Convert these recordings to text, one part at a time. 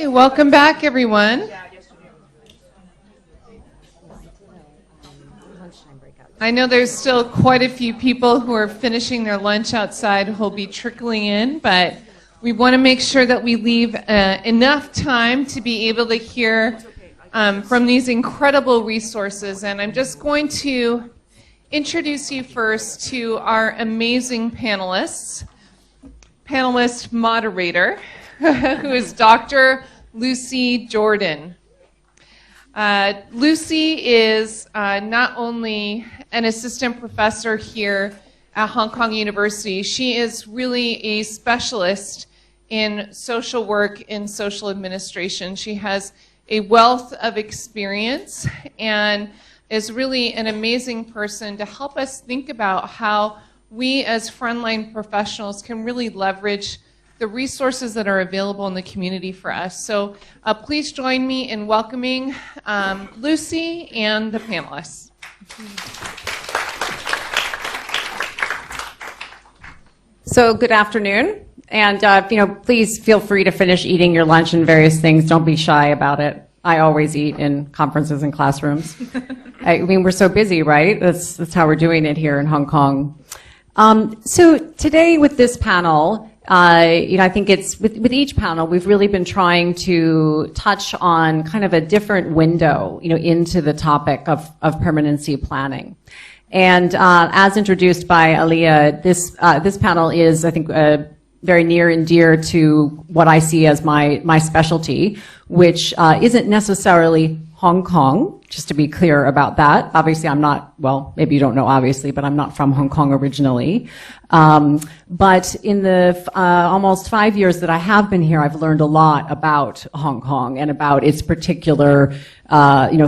Hey, welcome back, everyone. I know there's still quite a few people who are finishing their lunch outside who will be trickling in, but we want to make sure that we leave enough time to be able to hear from these incredible resources. And I'm just going to introduce you first to our amazing panelist moderator, who is Dr. Lucy Jordan. Lucy is not only an assistant professor here at Hong Kong University, she is really a specialist in social work and social administration. She has a wealth of experience and is really an amazing person to help us think about how we as frontline professionals can really leverage the resources that are available in the community for us. So please join me in welcoming Lucy and the panelists. So good afternoon, and please feel free to finish eating your lunch and various things. Don't be shy about it. I always eat in conferences and classrooms. I mean, we're so busy, right? That's how we're doing it here in Hong Kong. So today with this panel, I think it's with each panel, we've really been trying to touch on kind of a different window, into the topic of permanency planning. And as introduced by Aliyah, this panel is, I think, very near and dear to what I see as my specialty, which isn't necessarily Hong Kong, just to be clear about that. Obviously, I'm not, well, maybe you don't know obviously, but I'm not from Hong Kong originally. But in the almost 5 years that I have been here, I've learned a lot about Hong Kong and about its particular,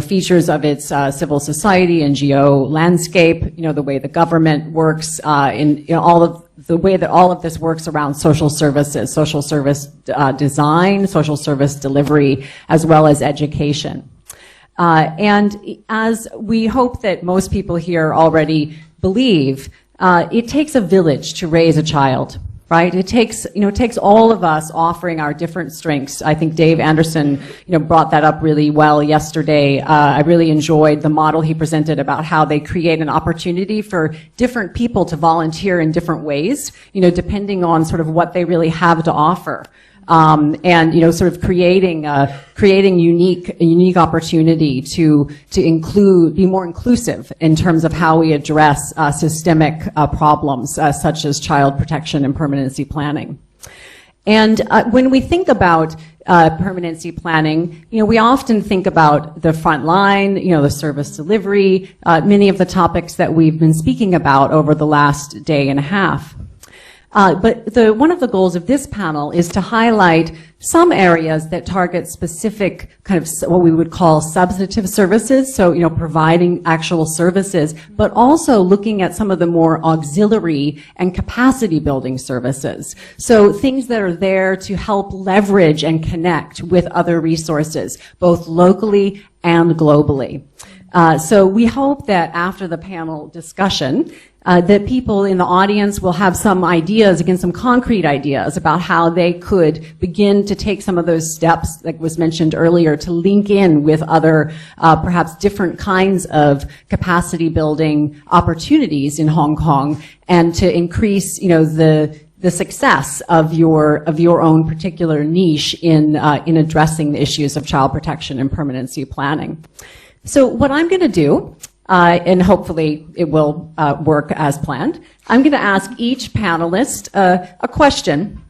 features of its civil society, NGO landscape, the way the government works, all of the way that all of this works around social services, social service design, social service delivery, as well as education. And as we hope that most people here already believe, it takes a village to raise a child, right? It takes all of us offering our different strengths. I think Dave Anderson, brought that up really well yesterday. I really enjoyed the model he presented about how they create an opportunity for different people to volunteer in different ways, depending on sort of what they really have to offer. And sort of creating unique opportunity to be more inclusive in terms of how we address systemic problems such as child protection and permanency planning. And when we think about permanency planning, we often think about the front line, the service delivery, many of the topics that we've been speaking about over the last day and a half. But one of the goals of this panel is to highlight some areas that target specific kind of what we would call substantive services, so providing actual services, but also looking at some of the more auxiliary and capacity building services. So things that are there to help leverage and connect with other resources, both locally and globally. So we hope that after the panel discussion, that people in the audience will have some ideas, again, some concrete ideas about how they could begin to take some of those steps, like was mentioned earlier, to link in with other, perhaps different kinds of capacity building opportunities in Hong Kong, and to increase, the success of your own particular niche in addressing the issues of child protection and permanency planning. So what I'm going to do, and hopefully it will work as planned, I'm going to ask each panelist a question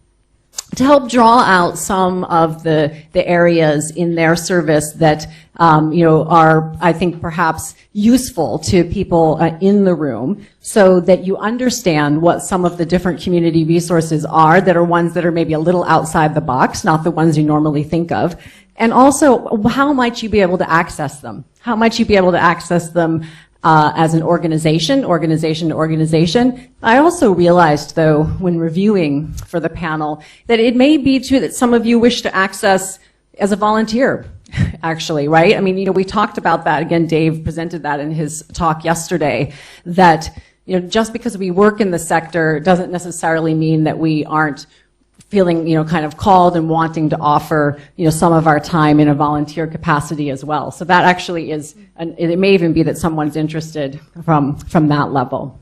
to help draw out some of the areas in their service that are, I think, perhaps useful to people in the room, so that you understand what some of the different community resources are that are ones that are maybe a little outside the box, not the ones you normally think of. And also, how might you be able to access them? How might you be able to access them as an organization to organization? I also realized, though, when reviewing for the panel, that it may be true that some of you wish to access as a volunteer, actually, right? I mean, we talked about that. Again, Dave presented that in his talk yesterday, that just because we work in the sector doesn't necessarily mean that we aren't feeling, kind of called and wanting to offer, some of our time in a volunteer capacity as well. So that actually is, it may even be that someone's interested from that level.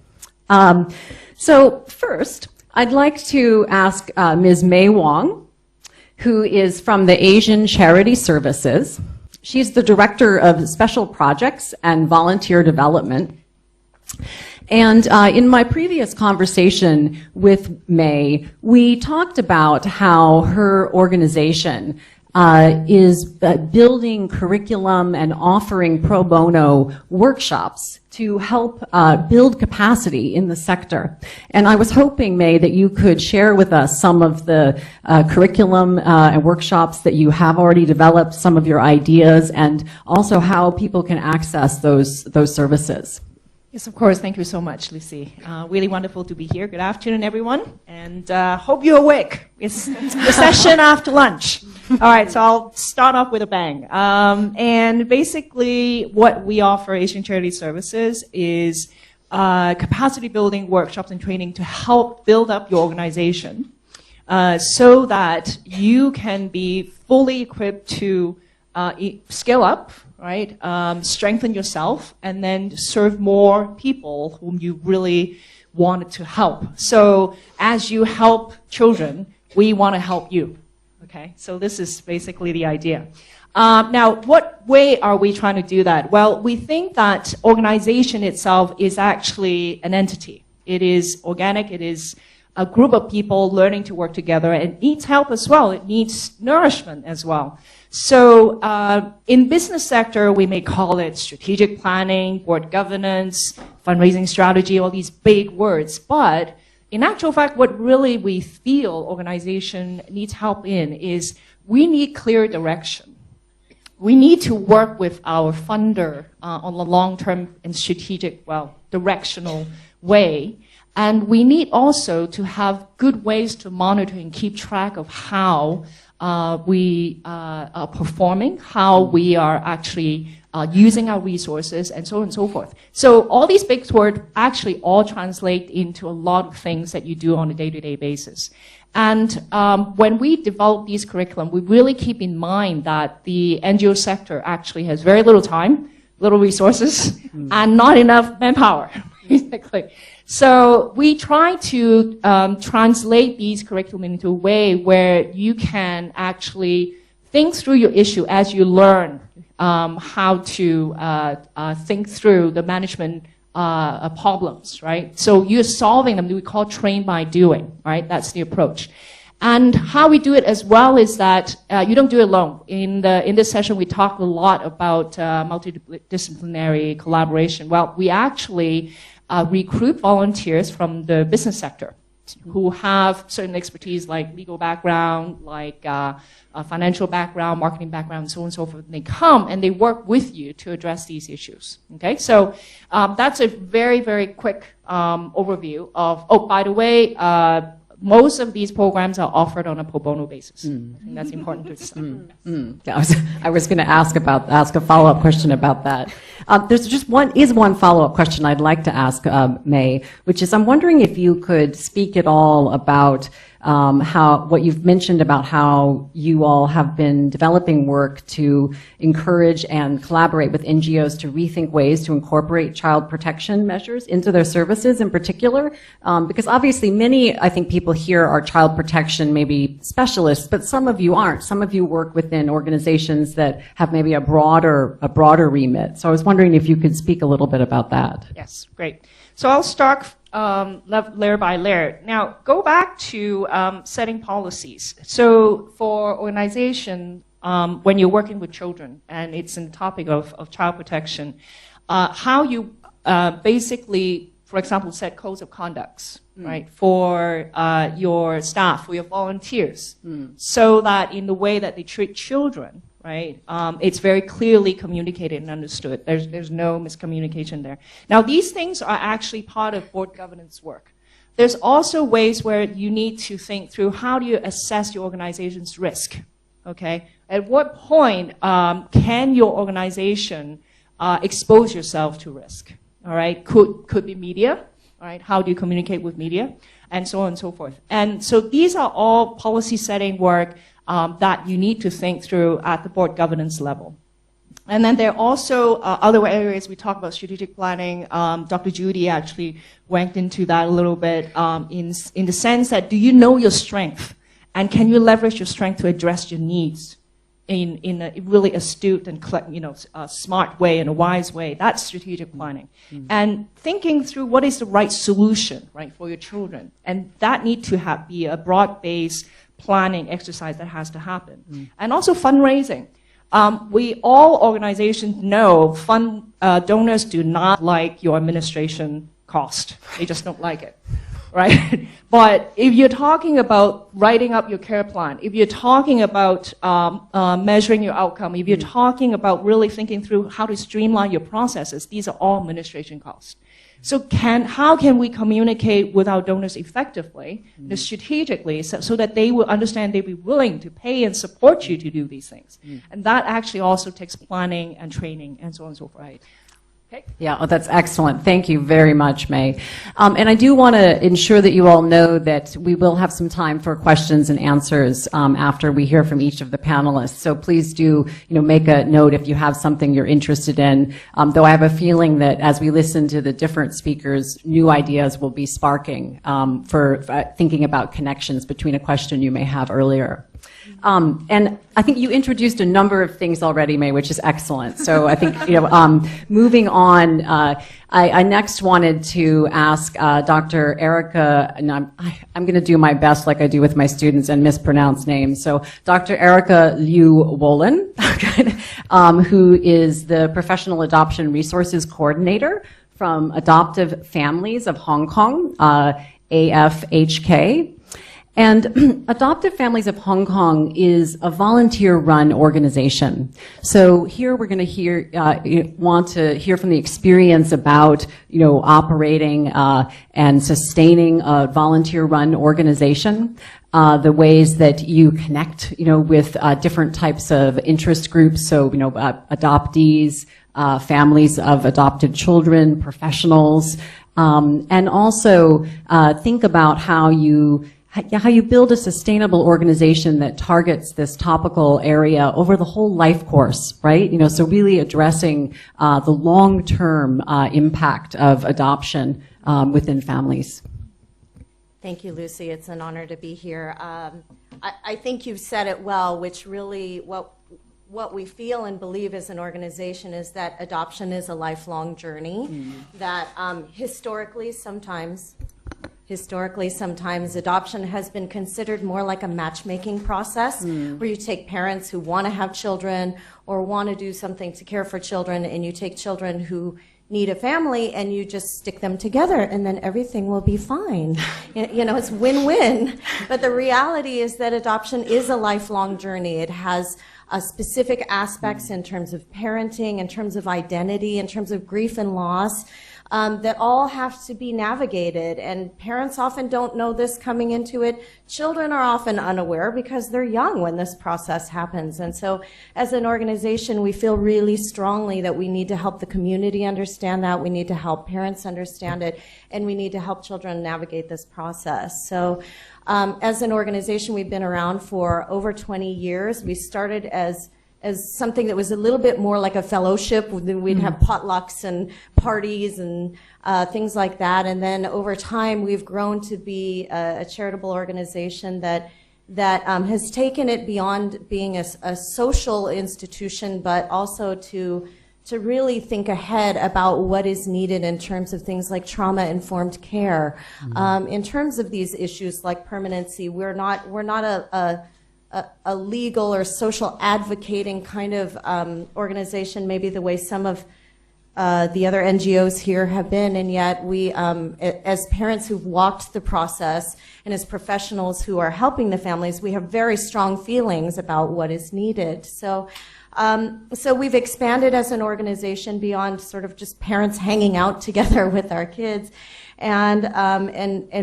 So first, I'd like to ask Ms. Mei Wong, who is from the Asian Charity Services. She's the Director of Special Projects and Volunteer Development. And in my previous conversation with May, we talked about how her organization is building curriculum and offering pro bono workshops to help build capacity in the sector. And I was hoping, May, that you could share with us some of the curriculum and workshops that you have already developed, some of your ideas, and also how people can access those services. Yes, of course. Thank you so much, Lucy. Really wonderful to be here. Good afternoon, everyone. And hope you're awake. It's the session after lunch. All right, so I'll start off with a bang. And basically, what we offer Asian Charity Services is capacity building workshops and training to help build up your organization so that you can be fully equipped to scale up, right? Strengthen yourself, and then serve more people whom you really wanted to help. So as you help children, we want to help you. Okay, so this is basically the idea. Now, what way are we trying to do that? Well, we think that organization itself is actually an entity. It is organic. It is a group of people learning to work together, and it needs help as well. It needs nourishment as well. So in business sector, we may call it strategic planning, board governance, fundraising strategy, all these big words. But in actual fact, what really we feel organization needs help in is we need clear direction. We need to work with our funder on the long-term and strategic, directional way. And we need also to have good ways to monitor and keep track of how we are performing, how we are actually using our resources, and so on and so forth. So all these big words actually all translate into a lot of things that you do on a day-to-day basis. And when we develop these curriculum, we really keep in mind that the NGO sector actually has very little time, little resources, and not enough manpower, basically. So we try to translate these curriculum into a way where you can actually think through your issue as you learn how to think through the management problems, right? So you're solving them. We call train by doing, right? That's the approach. And how we do it as well is that you don't do it alone. In this session, we talk a lot about multidisciplinary collaboration. Well, we actually recruit volunteers from the business sector who have certain expertise like legal background, like financial background, marketing background, and so on and so forth. And they come and they work with you to address these issues. Okay, so that's a very, very quick overview of, oh, by the way, most of these programs are offered on a pro bono basis. I think that's important to understand. Yeah, I was going to ask a follow-up question about that. There's just one follow-up question I'd like to ask May, which is I'm wondering if you could speak at all about what you've mentioned about how you all have been developing work to encourage and collaborate with NGOs to rethink ways to incorporate child protection measures into their services in particular. Because obviously many, I think, people here are child protection maybe specialists, but some of you aren't. Some of you work within organizations that have maybe a broader remit. So I was wondering if you could speak a little bit about that. Yes, great. So I'll start layer by layer. Now, go back to setting policies. So for organization, when you're working with children, and it's in the topic of child protection, how you basically, for example, set codes of conducts, right, for your staff, for your volunteers, so that in the way that they treat children, right? It's very clearly communicated and understood. There's no miscommunication there. Now, these things are actually part of board governance work. There's also ways where you need to think through how do you assess your organization's risk, okay? At what point can your organization expose yourself to risk, all right? Could be media, all right? How do you communicate with media? and so on and so forth. And so these are all policy setting work that you need to think through at the board governance level. And then there are also other areas we talk about strategic planning. Dr. Judy actually went into that a little bit in the sense that, do you know your strength? And can you leverage your strength to address your needs in a really astute and a smart way, in a wise way? That's strategic planning. And thinking through what is the right solution, right, for your children. And that need to be a broad-based planning exercise that has to happen. And also fundraising. All organizations know donors do not like your administration cost. They just don't like it, right? But if you're talking about writing up your care plan, if you're talking about measuring your outcome, if you're talking about really thinking through how to streamline your processes, these are all administration costs. So how can we communicate with our donors effectively, strategically, so that they will understand, they'll be willing to pay and support you to do these things? And that actually also takes planning and training and so on and so forth. Right. Okay. Yeah, oh, that's excellent. Thank you very much, May. And I do want to ensure that you all know that we will have some time for questions and answers after we hear from each of the panelists. So please do, make a note if you have something you're interested in. Though I have a feeling that as we listen to the different speakers, new ideas will be sparking for thinking about connections between a question you may have earlier. And I think you introduced a number of things already, May, which is excellent. So I think, moving on, I next wanted to ask Dr. Erica, and I'm going to do my best like I do with my students and mispronounce names. So Dr. Erica Liu Wolin, who is the Professional Adoption Resources Coordinator from Adoptive Families of Hong Kong, AFHK. And Adoptive Families of Hong Kong is a volunteer-run organization. So here we're going to want to hear from the experience about, operating and sustaining a volunteer-run organization, the ways that you connect, with different types of interest groups. So, adoptees, families of adopted children, professionals, and also think about how you build a sustainable organization that targets this topical area over the whole life course, right? So really addressing the long-term impact of adoption within families. Thank you, Lucy. It's an honor to be here. I think you've said it well, which really what we feel and believe as an organization is that adoption is a lifelong journey, that historically sometimes adoption has been considered more like a matchmaking process where you take parents who want to have children or want to do something to care for children, and you take children who need a family and you just stick them together and then everything will be fine. It's win-win. But the reality is that adoption is a lifelong journey. It has specific aspects in terms of parenting, in terms of identity, in terms of grief and loss, that all have to be navigated. And parents often don't know this coming into it. Children are often unaware because they're young when this process happens. And so as an organization, we feel really strongly that we need to help the community understand that. We need to help parents understand it. And we need to help children navigate this process. So as an organization, we've been around for over 20 years. We started as something that was a little bit more like a fellowship. We'd have potlucks and parties and things like that. And then over time, we've grown to be a charitable organization that has taken it beyond being a social institution, but also to really think ahead about what is needed in terms of things like trauma-informed care. In terms of these issues like permanency, we're not a legal or social advocating kind of organization, maybe the way some of the other NGOs here have been, and yet we, as parents who've walked the process and as professionals who are helping the families, we have very strong feelings about what is needed. So we've expanded as an organization beyond sort of just parents hanging out together with our kids, and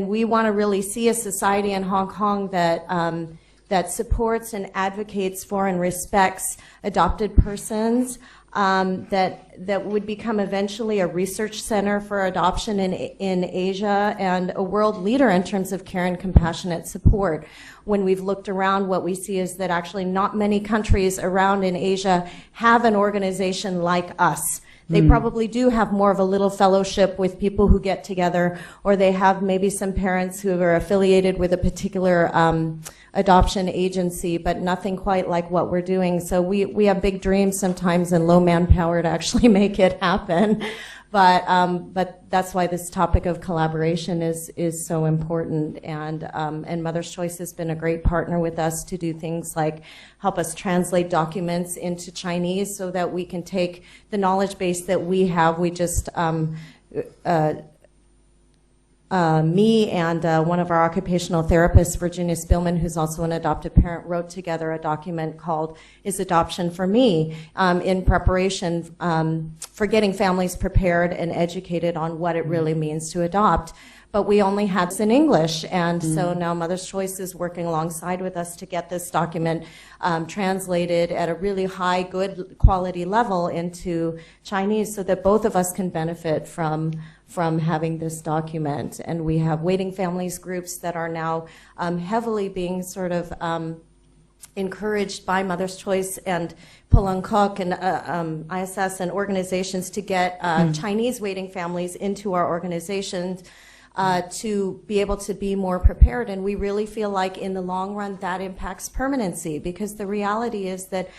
we want to really see a society in Hong Kong that supports and advocates for and respects adopted persons, that would become eventually a research center for adoption in Asia and a world leader in terms of care and compassionate support. When we've looked around, what we see is that actually not many countries around in Asia have an organization like us. They probably do have more of a little fellowship with people who get together, or they have maybe some parents who are affiliated with a particular adoption agency, but nothing quite like what we're doing. So we have big dreams sometimes and low manpower to actually make it happen. But that's why this topic of collaboration is so important. And Mother's Choice has been a great partner with us to do things like help us translate documents into Chinese so that we can take the knowledge base that we have. We just me and one of our occupational therapists, Virginia Spillman, who's also an adoptive parent, wrote together a document called Is Adoption for Me? In preparation for getting families prepared and educated on what it really means to adopt. But we only had this in English, and so now Mother's Choice is working alongside with us to get this document translated at a really high, good quality level into Chinese so that both of us can benefit from having this document. And we have waiting families groups that are now heavily being sort of encouraged by Mother's Choice and Pulang and ISS and organizations to get Chinese waiting families into our organizations to be able to be more prepared. And we really feel like in the long run that impacts permanency, because the reality is that,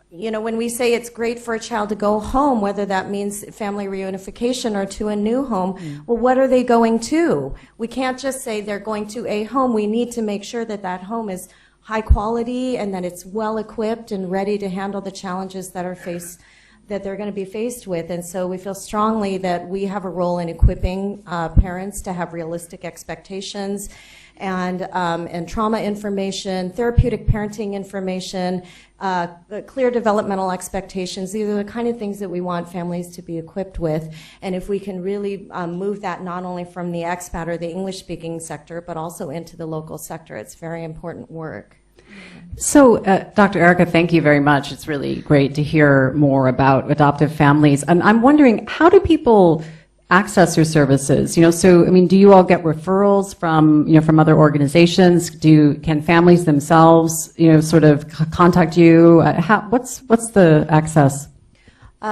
you know, when we say it's great for a child to go home, whether that means family reunification or to a new home, well, what are they going to? We can't just say they're going to a home. We need to make sure that that home is high quality and that it's well equipped and ready to handle the challenges that they're going to be faced with. And so we feel strongly that we have a role in equipping parents to have realistic expectations and trauma information, therapeutic parenting information, clear developmental expectations. These are the kind of things that we want families to be equipped with. And if we can really move that not only from the expat or the English-speaking sector, but also into the local sector, it's very important work. So, Dr. Erica, thank you very much. It's really great to hear more about adoptive families. And I'm wondering, how do people access your services? You know, so, I mean, do you all get referrals from, you know, from other organizations? Can families themselves, you know, sort of contact you? What's the access?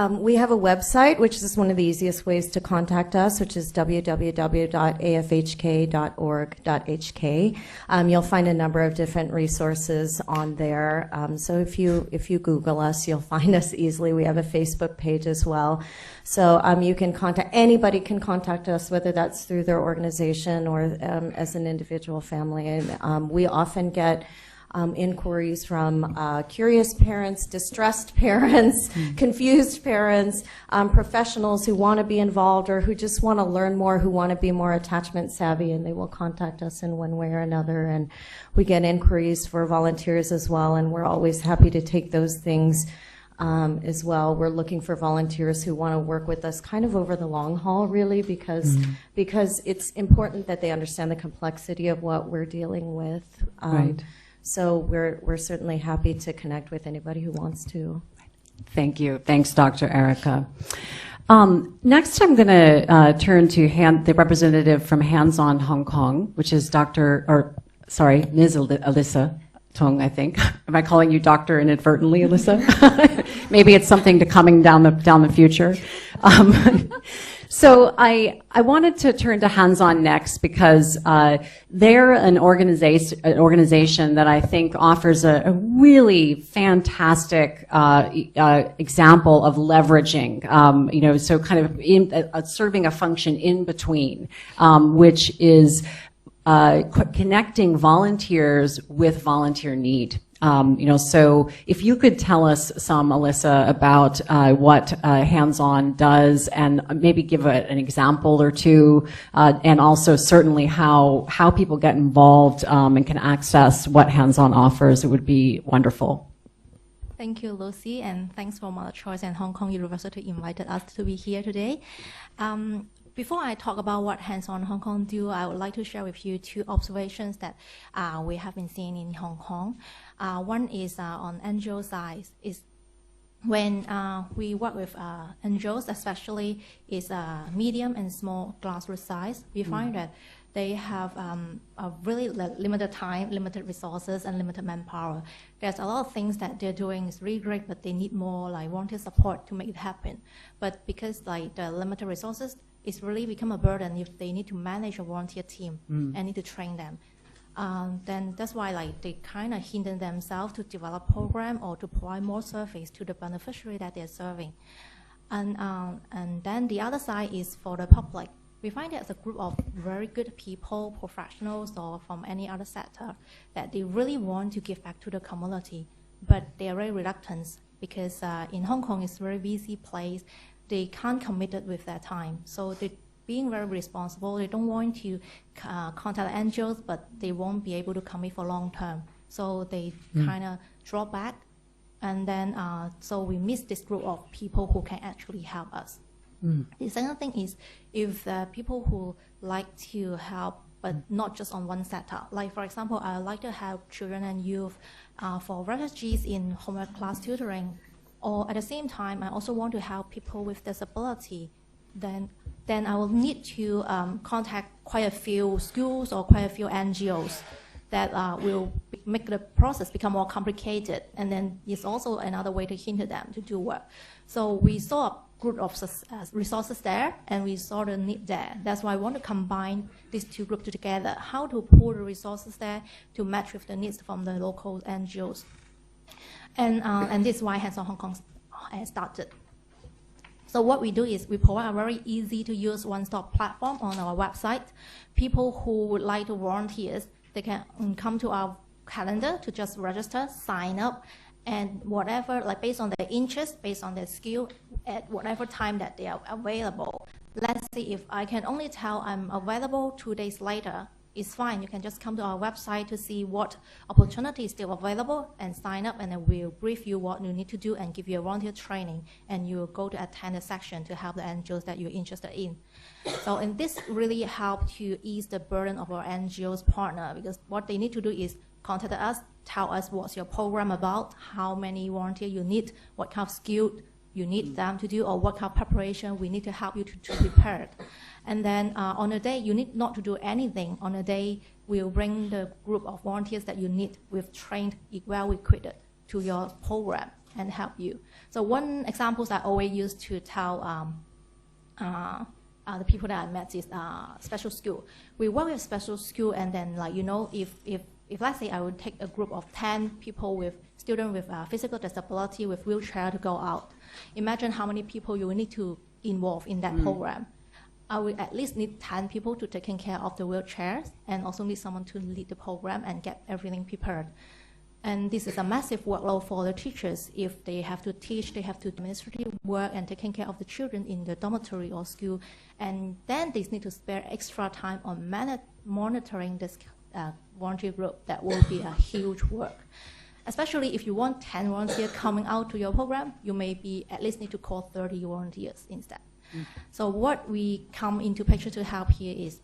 We have a website, which is one of the easiest ways to contact us, which is www.afhk.org.hk. You'll find a number of different resources on there. So if you Google us, you'll find us easily. We have a Facebook page as well. So you can anybody can contact us, whether that's through their organization or as an individual family. And we often get inquiries from curious parents, distressed parents, confused parents, professionals who want to be involved or who just want to learn more, who want to be more attachment savvy, and they will contact us in one way or another. And we get inquiries for volunteers as well, and we're always happy to take those things as well. We're looking for volunteers who want to work with us kind of over the long haul, really, because it's important that they understand the complexity of what we're dealing with. Right. So we're certainly happy to connect with anybody who wants to. Thank you. Thanks, Dr. Erica. Next, I'm going to turn to the representative from Hands On Hong Kong, which is Ms. Alyssa Tung, I think. Am I calling you doctor inadvertently, Alyssa? Maybe it's something to coming down the future. So I wanted to turn to Hands On next because they're an organization that I think offers a really fantastic example of leveraging, so kind of serving a function in between, which is connecting volunteers with volunteer need. So if you could tell us some, Alyssa, about what Hands On does and maybe give an example or two, and also certainly how people get involved and can access what Hands On offers, it would be wonderful. Thank you, Lucy, and thanks for Mother's Choice and Hong Kong University invited us to be here today. Before I talk about what Hands On Hong Kong do, I would like to share with you two observations that we have been seeing in Hong Kong. One is on NGO side. when we work with NGOs, especially is medium and small grassroots size, we find that they have a really limited time, limited resources, and limited manpower. There's a lot of things that they're doing is really great, but they need more like volunteer support to make it happen. But because like the limited resources, it's really become a burden if they need to manage a volunteer team and need to train them. Then that's why like they kind of hinder themselves to develop program or to provide more service to the beneficiary that they're serving. And then the other side is for the public. We find there's a group of very good people, professionals, or from any other sector that they really want to give back to the community, but they are very reluctant because in Hong Kong it's a very busy place. They can't commit it with their time. So they're being very responsible. They don't want to contact NGOs, but they won't be able to commit for long term. So they kind of draw back. And then, so we miss this group of people who can actually help us. The second thing is if people who like to help, but not just on one sector. Like, for example, I like to help children and youth for refugees in homework class tutoring. Or at the same time, I also want to help people with disability. Then I will need to contact quite a few schools or quite a few NGOs that will make the process become more complicated. And then it's also another way to hinder them to do work. So we saw a group of resources there, and we saw the need there. That's why I want to combine these two groups together, how to pool the resources there to match with the needs from the local NGOs. And this is why Hands on Hong Kong started. So what we do is we provide a very easy to use one-stop platform on our website. People who would like to volunteer, they can come to our calendar to just register, sign up, and whatever, like based on their interest, based on their skill, at whatever time that they are available. Let's say if I can only tell I'm available 2 days later, it's fine. You can just come to our website to see what opportunity is still available and sign up, and then we'll brief you what you need to do and give you a volunteer training, and you'll go to attend a section to help the NGOs that you're interested in. So, and this really helps to ease the burden of our NGOs partner, because what they need to do is contact us, tell us what's your program about, how many volunteers you need, what kind of skill you need them to do, or what kind of preparation we need to help you to prepare. And then on a day, you need not to do anything. On a day, we'll bring the group of volunteers that you need with trained, well-equipped to your program and help you. So one example I always use to tell the people that I met is special school. We work with special school, and then like, you know, if let's say I would take a group of 10 people with students with physical disability with wheelchair to go out, imagine how many people you will need to involve in that program. I will at least need 10 people to take care of the wheelchairs, and also need someone to lead the program and get everything prepared. And this is a massive workload for the teachers. If they have to teach, they have to do administrative work and taking care of the children in the dormitory or school. And then they need to spare extra time on monitoring this volunteer group. That will be a huge work. Especially if you want 10 volunteers coming out to your program, you may at least need to call 30 volunteers instead. So what we come into picture to help here is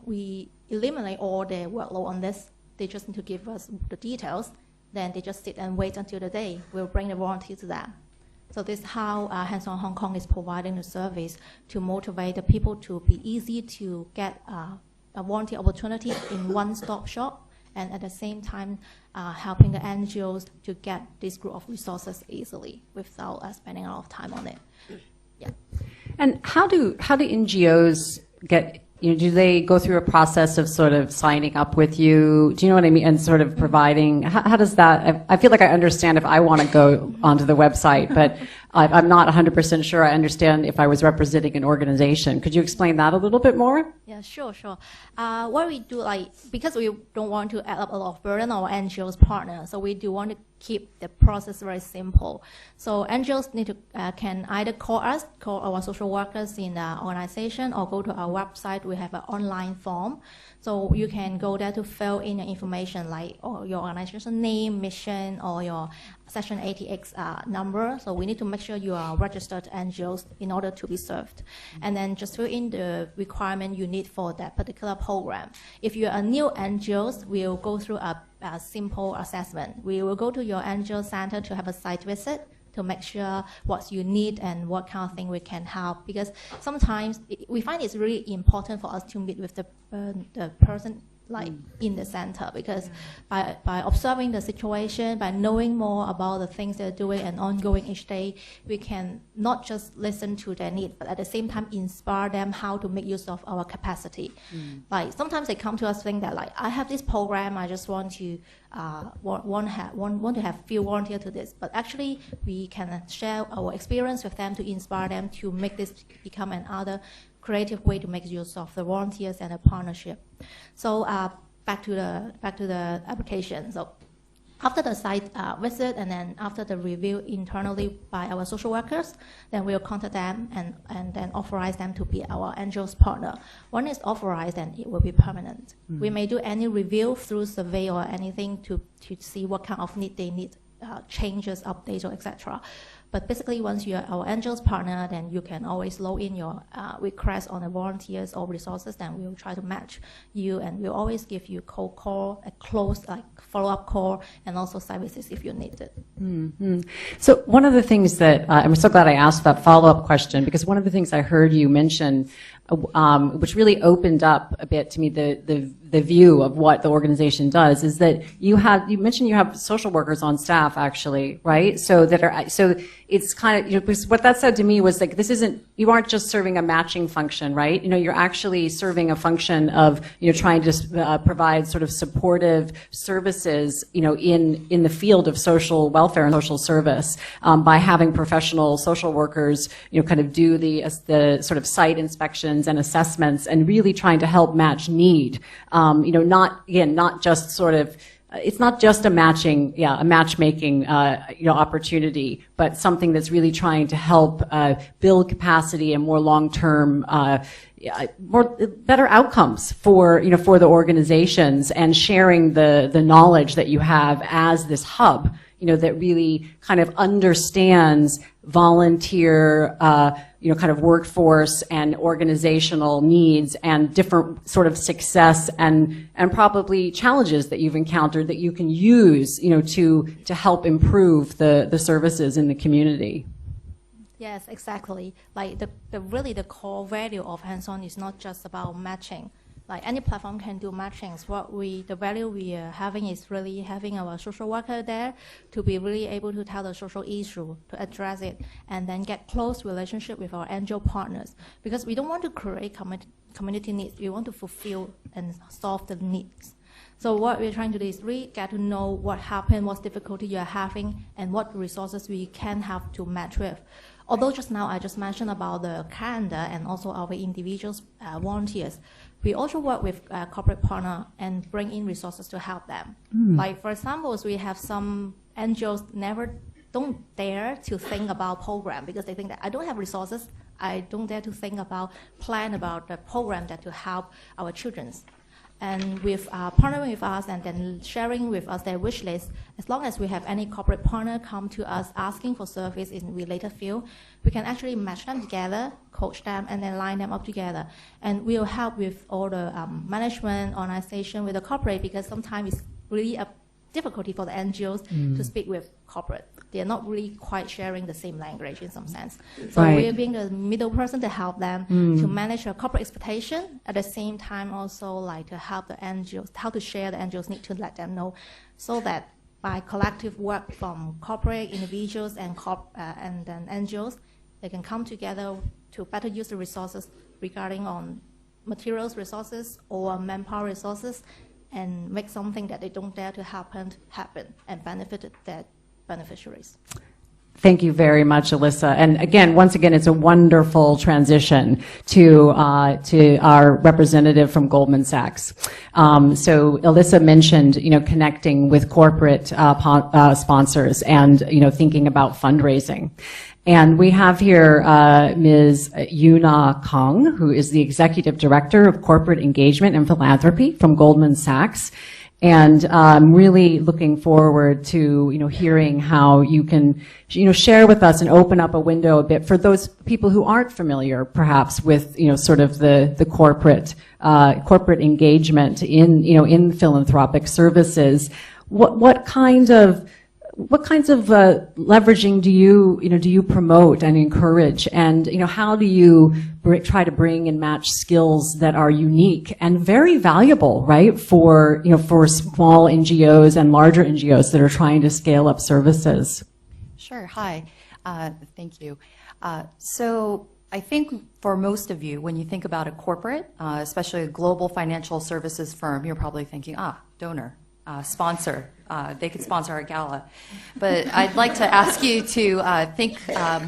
we eliminate all the workload on this. They just need to give us the details. Then they just sit and wait until the day. We'll bring the volunteers to them. So this is how Hands on Hong Kong is providing the service to motivate the people to be easy to get a volunteer opportunity in one-stop shop, and at the same time helping the NGOs to get this group of resources easily without spending a lot of time on it. Yeah. And how do NGOs get, do they go through a process of sort of signing up with you? Do you know what I mean? And sort of providing, how does that, I feel like I understand if I want to go onto the website, but I'm not 100% sure I understand if I was representing an organization. Could you explain that a little bit more? Yeah, sure. What we do, because we don't want to add up a lot of burden on our NGOs partner, so we do want to keep the process very simple. So NGOs can either call us, call our social workers in the organization, or go to our website. We have an online form. So you can go there to fill in your information, like your organization name, mission, or your Section 80X number. So we need to make sure you are registered NGOs in order to be served. And then just fill in the requirement you need for that particular program. If you're a new NGOs, we'll go through a simple assessment. We will go to your NGO center to have a site visit to make sure what you need and what kind of thing we can help. Because sometimes we find it's really important for us to meet with the person like in the center, because by observing the situation, by knowing more about the things they're doing and ongoing each day, we can not just listen to their need, but at the same time inspire them how to make use of our capacity. Like sometimes they come to us saying that like, I have this program, I just want to want to have few volunteers to this, but actually we can share our experience with them to inspire them to make this become another creative way to make use of the volunteers and the partnership. So back to the application. So after the site visit and then after the review internally by our social workers, then we'll contact them and then authorize them to be our Angels partner. When it's authorized, then it will be permanent. We may do any review through survey or anything to see what kind of need they need, changes, updates, or etc. But basically, once you're our Angels partner, then you can always load in your request on the volunteers or resources, then we'll try to match you, and we'll always give you cold call, a close follow-up call, and also services if you need it. Mm-hmm. So one of the things that, I'm so glad I asked that follow-up question, because one of the things I heard you mention, which really opened up a bit to me the view of what the organization does, is that you mentioned you have social workers on staff, actually, right? So it's kind of, because what that said to me was like, you aren't just serving a matching function, right? You're actually serving a function of, trying to provide sort of supportive services, in the field of social welfare and social service, by having professional social workers, kind of do the sort of site inspections and assessments and really trying to help match need. Not just sort of, it's not just a matchmaking, opportunity, but something that's really trying to help build capacity and more long-term, better outcomes for the organizations, and sharing the knowledge that you have as this hub, that really kind of understands volunteer, kind of workforce and organizational needs and different sort of success and probably challenges that you've encountered that you can use, to help improve the services in the community. Yes, exactly. Like the core value of hands-on is not just about matching. Like any platform can do matchings. The value we are having is really having our social worker there to be really able to tell the social issue, to address it, and then get close relationship with our angel partners. Because we don't want to create community needs. We want to fulfill and solve the needs. So what we're trying to do is really get to know what happened, what difficulty you're having, and what resources we can have to match with. Although just now I just mentioned about the calendar and also our individuals, volunteers, we also work with corporate partner and bring in resources to help them. Like for example, we have some NGOs don't dare to think about program because they think that I don't have resources. I don't dare to think about plan about the program that to help our children. And with partnering with us and then sharing with us their wish list, as long as we have any corporate partner come to us asking for service in related field, we can actually match them together, coach them, and then line them up together. And we'll help with all the management, organization, with the corporate, because sometimes it's really a difficulty for the NGOs to speak with corporate. They're not really quite sharing the same language in some sense. So we're being the middle person to help them to manage their corporate expectation, at the same time also like to help the NGOs, how to share the NGOs need to let them know, so that by collective work from corporate individuals and then NGOs, they can come together to better use the resources regarding on materials resources or manpower resources, and make something that they don't dare to happen and benefit their beneficiaries. Thank you very much, Alyssa. And again, once again, it's a wonderful transition to our representative from Goldman Sachs. So Alyssa mentioned, connecting with corporate sponsors and, thinking about fundraising. And we have here Ms. Yuna Kong, who is the Executive Director of Corporate Engagement and Philanthropy from Goldman Sachs. And I'm really looking forward to, hearing how you can, share with us and open up a window a bit for those people who aren't familiar, perhaps, with, sort of the corporate engagement in philanthropic services. What kind of what kinds of leveraging do you promote and encourage? And, how do you try to bring and match skills that are unique and very valuable, right, for small NGOs and larger NGOs that are trying to scale up services? Sure. Hi. Thank you. So I think for most of you, when you think about a corporate, especially a global financial services firm, you're probably thinking, donor, sponsor. They could sponsor our gala. But I'd like to ask you to think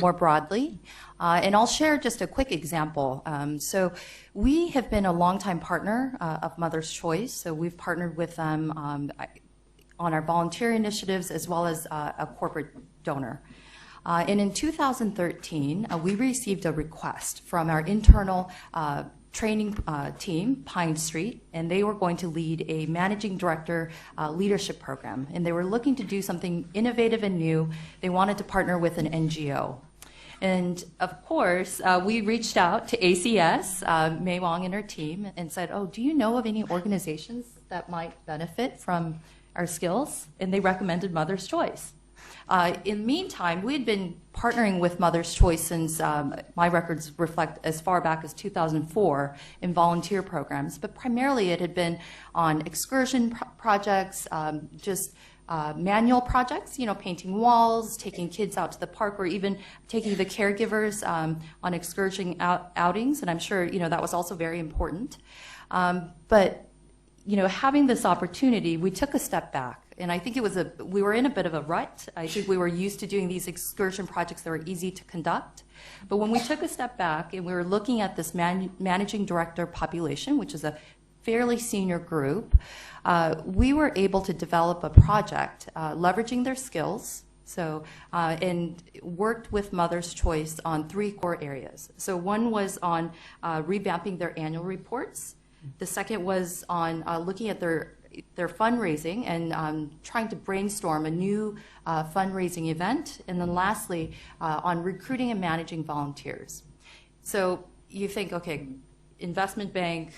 more broadly. And I'll share just a quick example. So we have been a longtime partner of Mother's Choice. So we've partnered with them on our volunteer initiatives as well as a corporate donor. And in 2013, we received a request from our internal training team, Pine Street, and they were going to lead a managing director leadership program. And they were looking to do something innovative and new. They wanted to partner with an NGO. And of course, we reached out to ACS, Mei Wong and her team, and said, do you know of any organizations that might benefit from our skills? And they recommended Mother's Choice. In the meantime, we had been partnering with Mother's Choice since my records reflect as far back as 2004 in volunteer programs, but primarily it had been on excursion projects, manual projects, painting walls, taking kids out to the park, or even taking the caregivers on excursion outings, and I'm sure that was also very important. But having this opportunity, we took a step back. And I think we were in a bit of a rut. I think we were used to doing these excursion projects that were easy to conduct. But when we took a step back and we were looking at this managing director population, which is a fairly senior group, we were able to develop a project leveraging their skills. So, and worked with Mother's Choice on 3 core areas. So one was on revamping their annual reports. The second was on looking at their fundraising and trying to brainstorm a new fundraising event. And then lastly, on recruiting and managing volunteers. So you think, okay, investment bank,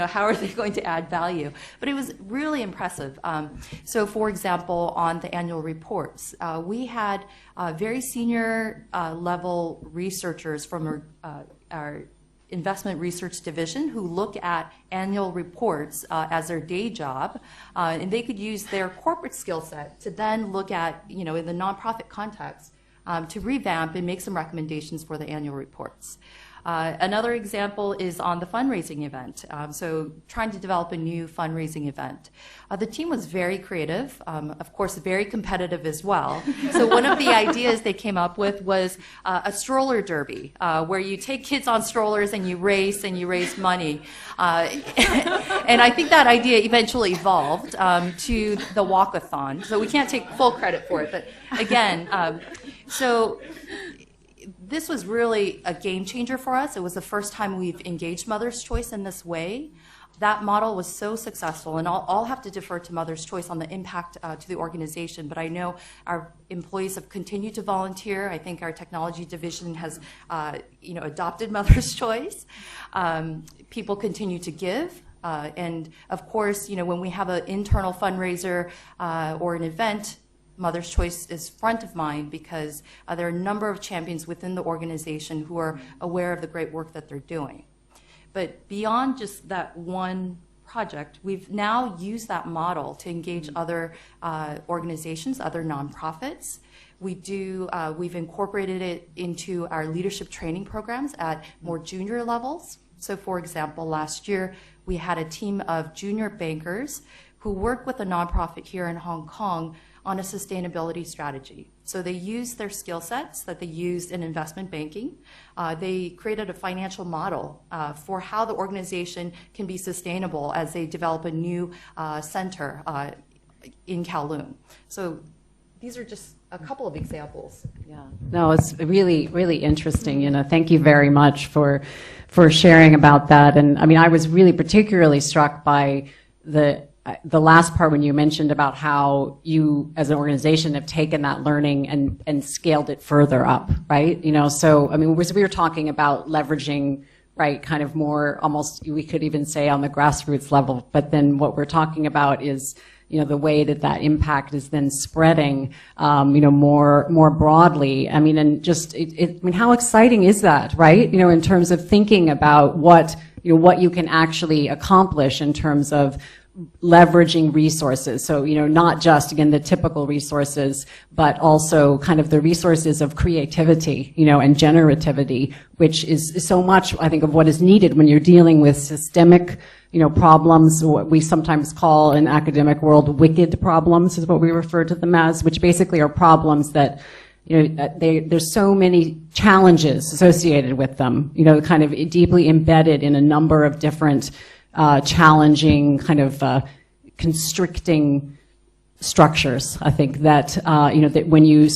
how are they going to add value? But it was really impressive. So for example, on the annual reports, we had very senior level researchers from our investment research division who look at annual reports as their day job, and they could use their corporate skill set to then look at, in the nonprofit context, to revamp and make some recommendations for the annual reports. Another example is on the fundraising event. So trying to develop a new fundraising event. The team was very creative, of course very competitive as well. So one of the ideas they came up with was a stroller derby, where you take kids on strollers and you race money. And I think that idea eventually evolved to the walkathon. So we can't take full credit for it, but again, so this was really a game changer for us. It was the first time we've engaged Mother's Choice in this way. That model was so successful, and I'll have to defer to Mother's Choice on the impact to the organization, but I know our employees have continued to volunteer. I think our technology division has adopted Mother's Choice. People continue to give. And of course, when we have an internal fundraiser or an event, Mother's Choice is front of mind because there are a number of champions within the organization who are aware of the great work that they're doing. But beyond just that one project, we've now used that model to engage other organizations, other nonprofits. We've incorporated it into our leadership training programs at more junior levels. So for example, last year we had a team of junior bankers who worked with a nonprofit here in Hong Kong on a sustainability strategy. So they used their skill sets that they used in investment banking. They created a financial model for how the organization can be sustainable as they develop a new center in Kowloon. So these are just a couple of examples. Yeah, no, it's really, really interesting. Thank you very much for sharing about that. And I mean, I was really particularly struck by the last part when you mentioned about how you as an organization have taken that learning and scaled it further up, right? So I mean, we were talking about leveraging right? Kind of more almost, we could even say on the grassroots level. But then what we're talking about is, the way that impact is then spreading, more broadly. I mean, and just, how exciting is that, right? In terms of thinking about what you can actually accomplish in terms of leveraging resources. So, not just, again, the typical resources, but also kind of the resources of creativity, and generativity, which is so much, I think, of what is needed when you're dealing with systemic, problems, what we sometimes call in academic world wicked problems is what we refer to them as, which basically are problems that there's so many challenges associated with them, kind of deeply embedded in a number of different challenging, kind of constricting structures. I think that that when you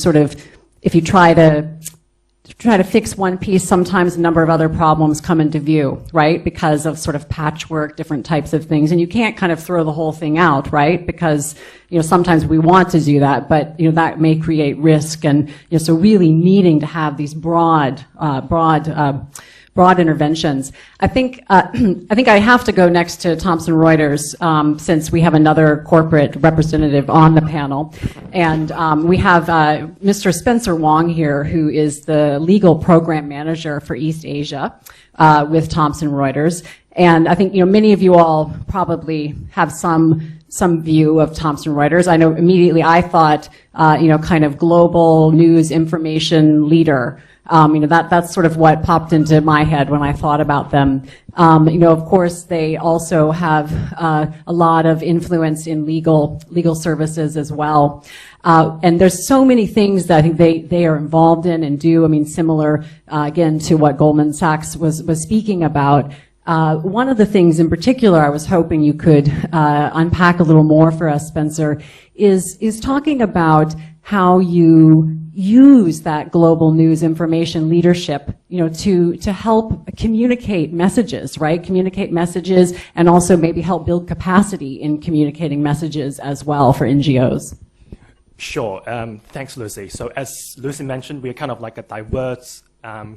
if you try to fix one piece, sometimes a number of other problems come into view, right? Because of sort of patchwork, different types of things, and you can't kind of throw the whole thing out, right? Because sometimes we want to do that, but that may create risk, and so really needing to have these broad interventions. I think I have to go next to Thomson Reuters since we have another corporate representative on the panel, and we have Mr. Spencer Wong here, who is the legal program manager for East Asia with Thomson Reuters. And I think many of you all probably have some view of Thomson Reuters. I know immediately I thought kind of global news information leader. That's sort of what popped into my head when I thought about them. Of course, they also have a lot of influence in legal services as well. And there's so many things that I think they are involved in and do. I mean, similar, again, to what Goldman Sachs was speaking about. One of the things in particular I was hoping you could unpack a little more for us, Spencer, is talking about how you use that global news information leadership, to help communicate messages, right? Communicate messages and also maybe help build capacity in communicating messages as well for NGOs. Sure. Thanks, Lucy. So as Lucy mentioned, we're kind of like a diverse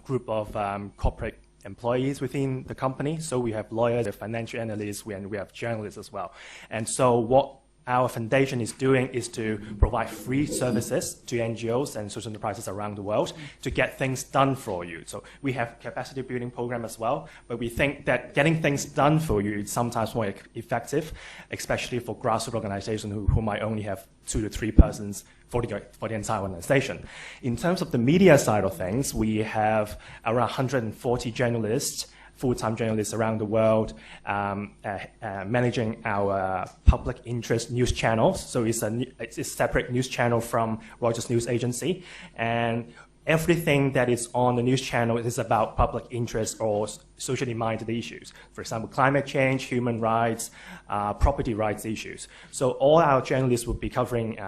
group of corporate employees within the company. So we have lawyers, we have financial analysts, and we have journalists as well. And so what our foundation is doing is to provide free services to NGOs and social enterprises around the world to get things done for you. So we have capacity building program as well, but we think that getting things done for you is sometimes more effective, especially for grassroots organizations who might only have 2 to 3 persons for the entire organization. In terms of the media side of things, we have around 140 journalists, full-time journalists around the world, managing our public interest news channels. So it's a separate news channel from Reuters News Agency. And everything that is on the news channel is about public interest or socially minded issues. For example, climate change, human rights, property rights issues. So all our journalists will be covering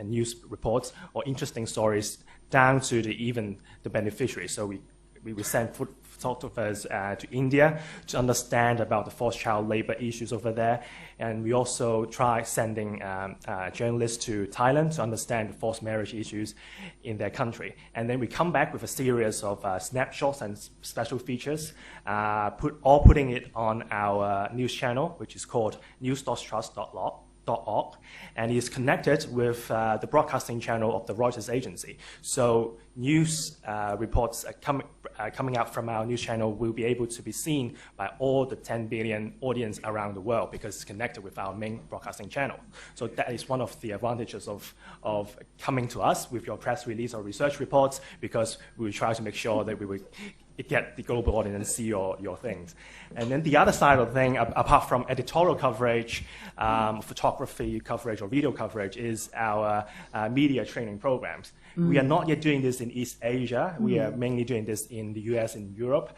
news reports or interesting stories down to even the beneficiaries. So we will send photographers to India to understand about the forced child labor issues over there. And we also try sending journalists to Thailand to understand the forced marriage issues in their country. And then we come back with a series of snapshots and special features, putting it on our news channel, which is called news.trust.org. And is connected with the broadcasting channel of the Reuters agency. So news reports coming out from our news channel will be able to be seen by all the 10 billion audience around the world because it's connected with our main broadcasting channel. So that is one of the advantages of coming to us with your press release or research reports, because we will try to make sure that we will get the global audience and see your things. And then the other side of the thing, apart from editorial coverage, photography coverage or video coverage, is our media training programs. We are not yet doing this in East Asia. We are mainly doing this in the US and Europe.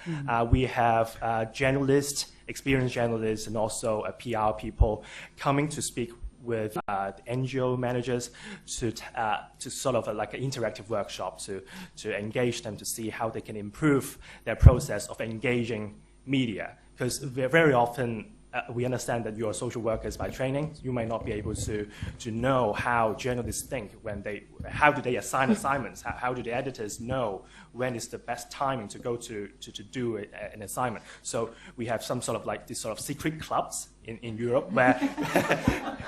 We have journalists, experienced journalists, and also PR people coming to speak with the NGO managers to sort of like an interactive workshop to engage them to see how they can improve their process of engaging media. Because very often we understand that you are social workers by training. You might not be able to know how journalists think how do they assign assignments? How do the editors know when is the best timing to go to do an assignment? So we have some sort of like these sort of secret clubs in Europe where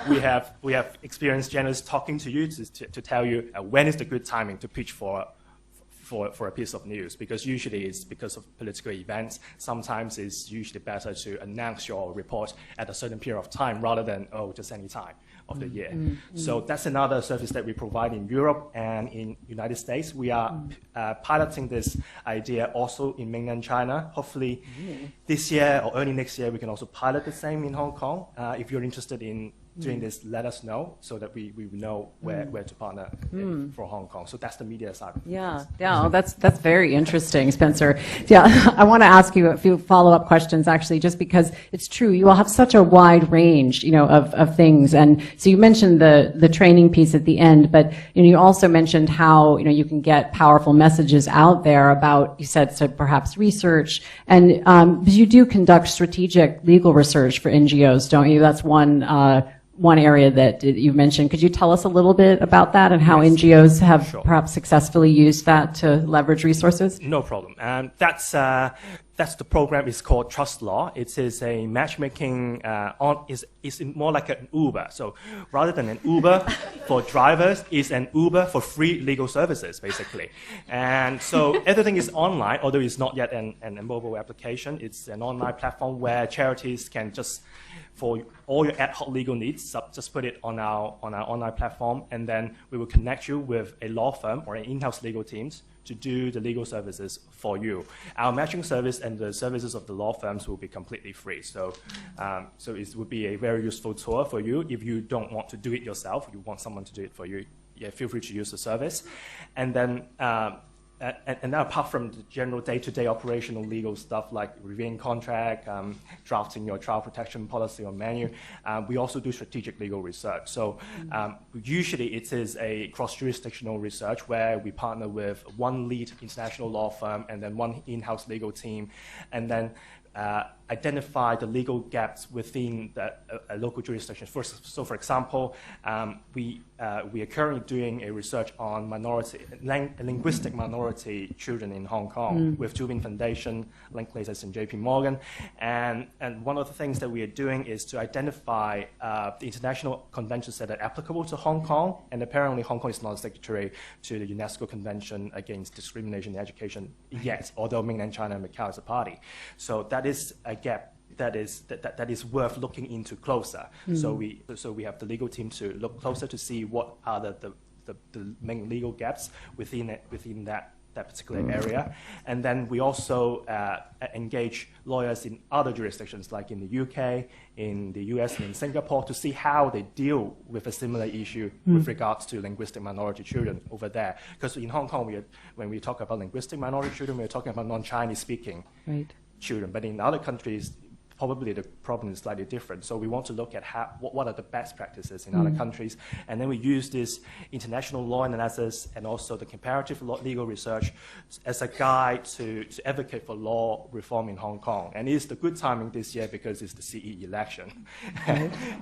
we have experienced journalists talking to you to tell you when is the good timing to pitch for a piece of news, because usually it's because of political events. Sometimes it's usually better to announce your report at a certain period of time rather than, just any time of the year. So that's another service that we provide in Europe, and in United States. We are piloting this idea also in mainland China. Hopefully this year or early next year, we can also pilot the same in Hong Kong. If you're interested in doing this, let us know so that we know where to partner for Hong Kong. So that's the media side. Yeah, well, that's very interesting, Spencer. Yeah, I want to ask you a few follow-up questions, actually, just because it's true. You all have such a wide range, of things. And so you mentioned the training piece at the end, but you also mentioned how you can get powerful messages out there about, you said, so perhaps research, and you do conduct strategic legal research for NGOs, don't you? That's one area that you mentioned. Could you tell us a little bit about that and how NGOs have perhaps successfully used that to leverage resources? No problem. That's the program. It's called Trust Law. It is a matchmaking is more like an Uber. So rather than an Uber for drivers, it's an Uber for free legal services, basically. And so everything is online, although it's not yet a mobile application. It's an online platform where charities can just, for all your ad hoc legal needs, just put it on our online platform, and then we will connect you with a law firm or an in-house legal teams to do the legal services for you. Our matching service and the services of the law firms will be completely free. So it would be a very useful tool for you if you don't want to do it yourself. You want someone to do it for you. Yeah, feel free to use the service. And then and now, apart from the general day-to-day operational legal stuff like reviewing contract, drafting your child protection policy or manual, we also do strategic legal research. So usually it is a cross-jurisdictional research where we partner with one lead international law firm and then one in-house legal team, and then identify the legal gaps within a local jurisdiction. So, for example, we are currently doing a research on linguistic minority children in Hong Kong with Zubin Foundation, Linklaters, and JP Morgan. And one of the things that we are doing is to identify the international conventions that are applicable to Hong Kong. And apparently, Hong Kong is not a signatory to the UNESCO Convention Against Discrimination in Education yet, although mainland China and Macau is a party. So that is a gap that is worth looking into closer. So we have the legal team to look closer to see what are the main legal gaps within that particular area. And then we also engage lawyers in other jurisdictions, like in the UK, in the US, and in Singapore, to see how they deal with a similar issue with regards to linguistic minority children over there. Because in Hong Kong, when we talk about linguistic minority children, we're talking about non-Chinese speaking children. But in other countries, probably the problem is slightly different. So we want to look at what are the best practices in other countries. And then we use this international law analysis and also the comparative legal research as a guide to advocate for law reform in Hong Kong. And it's the good timing this year because it's the CE election.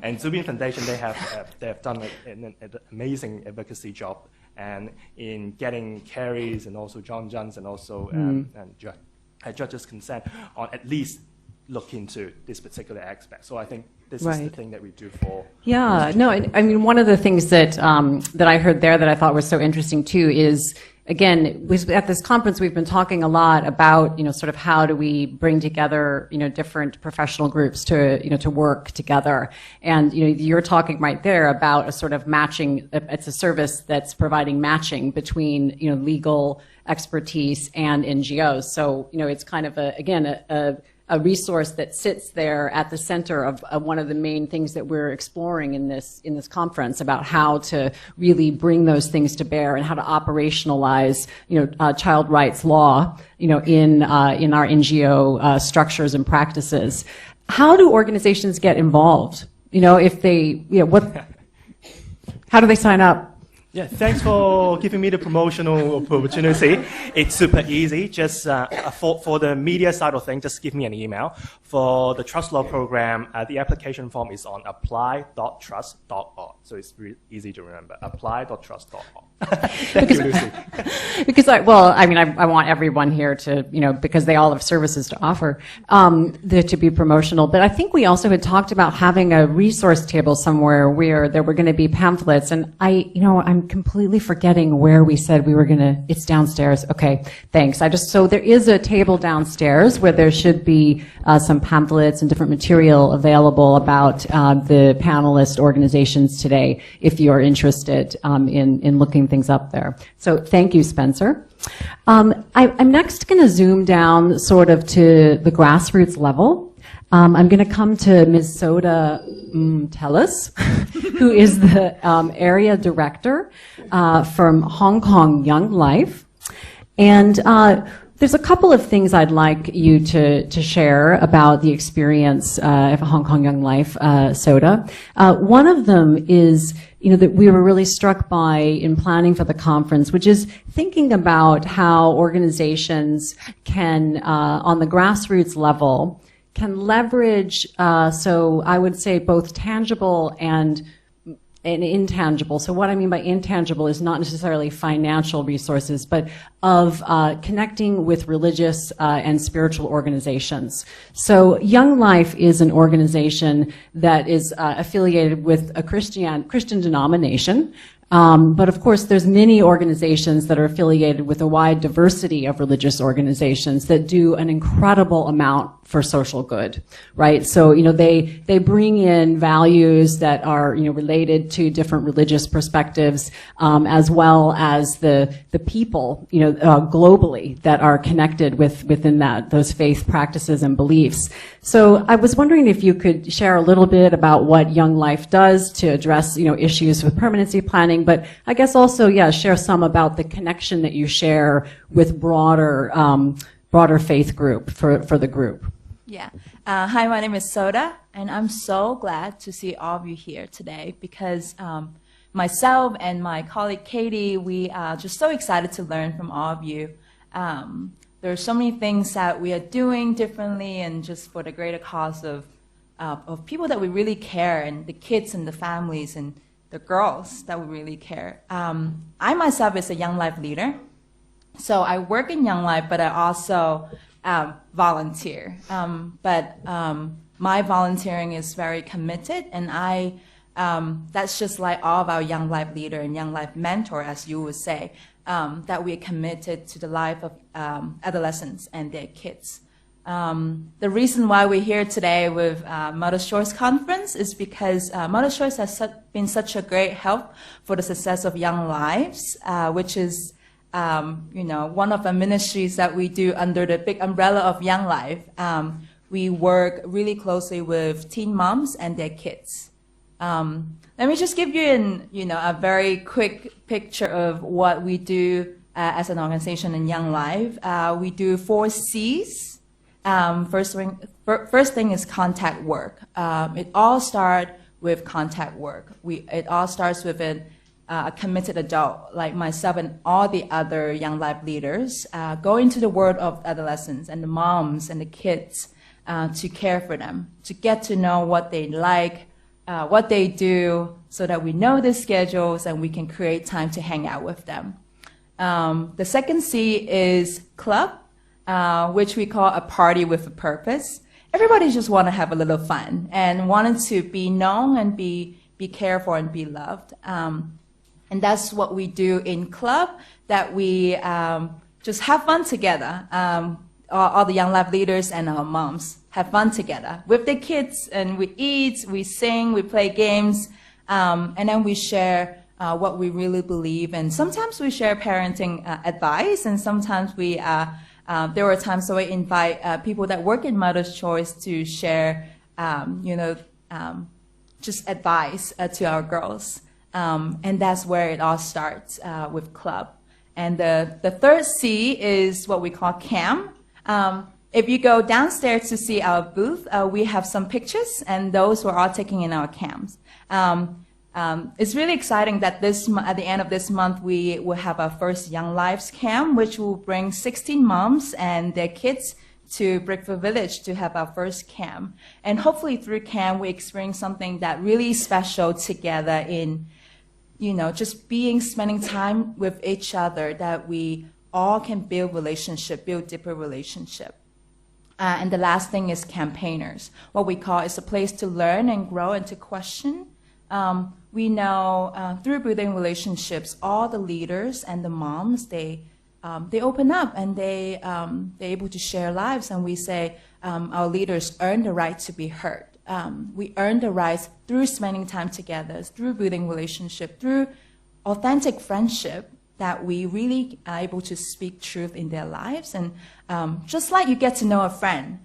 And Zubin Foundation, they have done an amazing advocacy job and in getting Kerry's and also John John's and also judges' consent on at least look into this particular aspect. So I think this is the thing that we do for. Yeah, no, I mean, one of the things that that I heard there that I thought was so interesting too is, again, at this conference we've been talking a lot about, sort of how do we bring together, different professional groups to, to work together. And, you're talking right there about a sort of matching, it's a service that's providing matching between, legal expertise and NGOs. So, it's kind of a resource that sits there at the center of one of the main things that we're exploring in this conference about how to really bring those things to bear and how to operationalize, child rights law, in our NGO structures and practices. How do organizations get involved? If they, how do they sign up? Yeah, thanks for giving me the promotional opportunity. It's super easy. Just for the media side of things, just give me an email. For the Trust Law program, the application form is on apply.trust.org. So it's really easy to remember. Apply.trust.org. Thank you, Lucy. Because I want everyone here to, because they all have services to offer, to be promotional. But I think we also had talked about having a resource table somewhere where there were going to be pamphlets. And I'm completely forgetting where we said we were going to, it's downstairs. Okay, thanks. So there is a table downstairs where there should be some pamphlets and different material available about the panelist organizations today, if you're interested in looking things up there. So thank you, Spencer. I'm next going to zoom down sort of to the grassroots level. I'm going to come to Ms. Soda Tellis, who is the area director from Hong Kong Young Life. And there's a couple of things I'd like you to share about the experience of Hong Kong Young Life, Soda. One of them is, that we were really struck by in planning for the conference, which is thinking about how organizations can, on the grassroots level, can leverage, so I would say both tangible and intangible. So what I mean by intangible is not necessarily financial resources, but of connecting with religious and spiritual organizations. So Young Life is an organization that is affiliated with a Christian denomination. But of course, there's many organizations that are affiliated with a wide diversity of religious organizations that do an incredible amount for social good, right? So, they bring in values that are, related to different religious perspectives, as well as the people, globally that are connected within those faith practices and beliefs. So I was wondering if you could share a little bit about what Young Life does to address, issues with permanency planning, but I guess also, share some about the connection that you share with broader faith group for the group. Yeah. Hi, my name is Soda, and I'm so glad to see all of you here today because myself and my colleague Katie, we are just so excited to learn from all of you. There are so many things that we are doing differently and just for the greater cause of people that we really care, and the kids and the families and the girls that we really care. I myself is a Young Life leader. So I work in Young Life, but I also volunteer. My volunteering is very committed, and that's just like all of our Young Life leader and Young Life mentor, as you would say, that we are committed to the life of adolescents and their kids. The reason why we're here today with Mother's Choice Conference is because Mother's Choice has been such a great help for the success of Young Lives, which is one of the ministries that we do under the big umbrella of Young Life. We work really closely with teen moms and their kids. Let me just give you a very quick picture of what we do as an organization in Young Life. We do 4 C's. First thing is contact work. It all starts with contact work. It all starts with a committed adult like myself and all the other Young Life leaders go into the world of adolescents and the moms and the kids to care for them, to get to know what they like, what they do, so that we know their schedules and we can create time to hang out with them. The second C is club, which we call a party with a purpose. Everybody just want to have a little fun and wanted to be known and be cared for and be loved. And that's what we do in club, that we just have fun together. All the Young Life leaders and our moms have fun together with their kids, and we eat, we sing, we play games, and then we share what we really believe. And sometimes we share parenting advice, and sometimes we there were times where we invite people that work in Mother's Choice to share, just advice to our girls. And that's where it all starts with club. And the third C is what we call CAM. If you go downstairs to see our booth, we have some pictures, and those were all taken in our camps. It's really exciting that at the end of this month, we will have our first Young Lives Camp, which will bring 16 moms and their kids to Brickfield Village to have our first camp. And hopefully through camp, we experience something that really special together in, just spending time with each other, that we all can build deeper relationship. And the last thing is campaigners. What we call is a place to learn and grow and to question. We know through building relationships, all the leaders and the moms, they open up and they're able to share lives. And we say our leaders earn the right to be heard. We earn the rights through spending time together, through building relationship, through authentic friendship, that we really are able to speak truth in their lives. And just like you get to know a friend,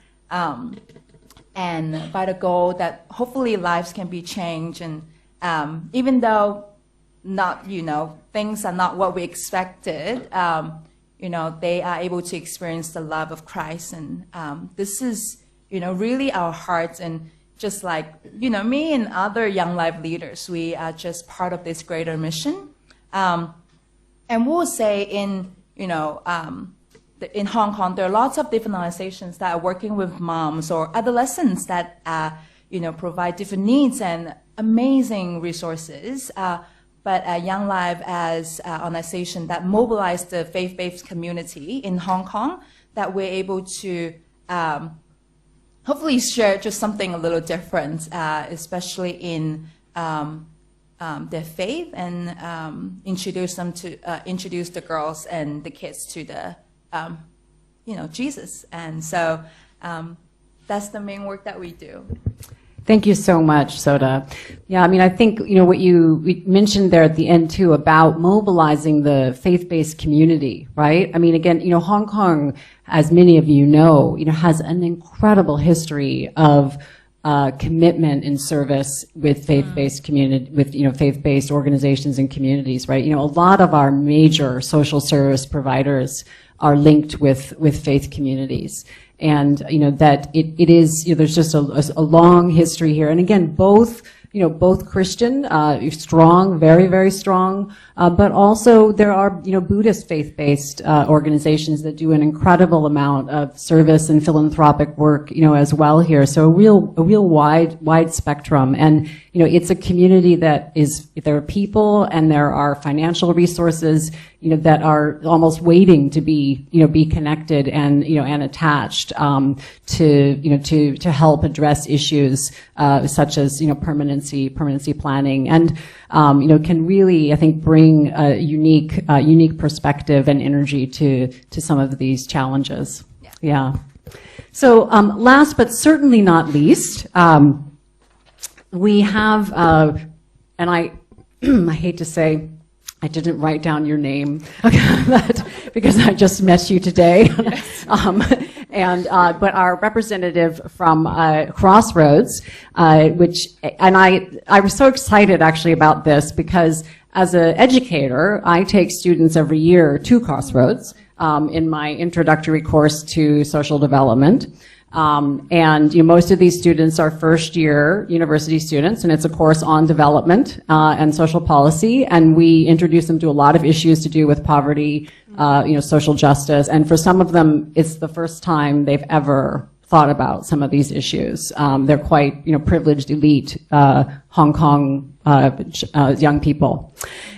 and by the goal that hopefully lives can be changed. And even though things are not what we expected, they are able to experience the love of Christ. And this is, really our hearts. And just like, me and other Young Life leaders, we are just part of this greater mission. And we'll say in Hong Kong, there are lots of different organizations that are working with moms or adolescents that, provide different needs and amazing resources. But Young Life as an organization that mobilized the faith-based community in Hong Kong, that we're able to hopefully share just something a little different, especially in their faith, and introduce the girls and the kids to the Jesus. And so that's the main work that we do. Thank you so much, Soda. Yeah, I think, what you mentioned there at the end too about mobilizing the faith-based community, right? Again, Hong Kong, as many of you know, has an incredible history of commitment and service with faith-based community, with faith-based organizations and communities, right? A lot of our major social service providers are linked with faith communities, and that it is, there's just a long history here. And again, both Christian, strong, very, very strong, but also there are, Buddhist faith-based organizations that do an incredible amount of service and philanthropic work, as well here. So a real wide spectrum. And, it's a community that there are people and there are financial resources, that are almost waiting to be connected and, and attached, to help address issues, such as, permanency planning, and, can really, I think, bring a unique perspective and energy to some of these challenges. Yeah. So, last but certainly not least, we have, and I hate to say, I didn't write down your name because I just met you today. But our representative from Crossroads, I was so excited actually about this because as an educator, I take students every year to Crossroads in my introductory course to social development. And most of these students are first-year university students, and it's a course on development and social policy. And we introduce them to a lot of issues to do with poverty, social justice. And for some of them, it's the first time they've ever thought about some of these issues. They're quite, privileged elite Hong Kong young people.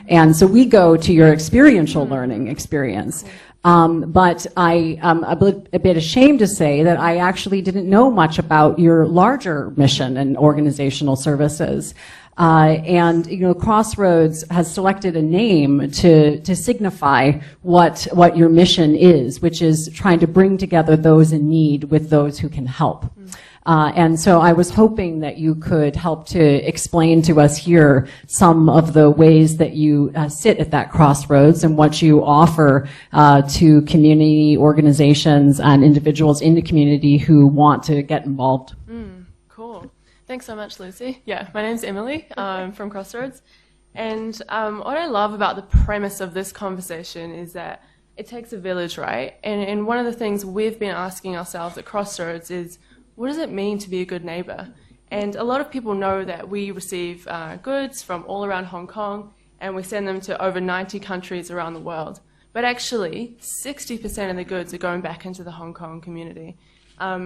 And so we go to your experiential learning experience. But I am a bit ashamed to say that I actually didn't know much about your larger mission and organizational services. And Crossroads has selected a name to signify what your mission is, which is trying to bring together those in need with those who can help. And so I was hoping that you could help to explain to us here some of the ways that you sit at that crossroads and what you offer to community organizations and individuals in the community who want to get involved. Cool. Thanks so much, Lucy. Yeah, my name's Emily. I'm from Crossroads. And what I love about the premise of this conversation is that it takes a village, right? And one of the things we've been asking ourselves at Crossroads is, what does it mean to be a good neighbor? And a lot of people know that we receive goods from all around Hong Kong, and we send them to over 90 countries around the world. But actually, 60% of the goods are going back into the Hong Kong community.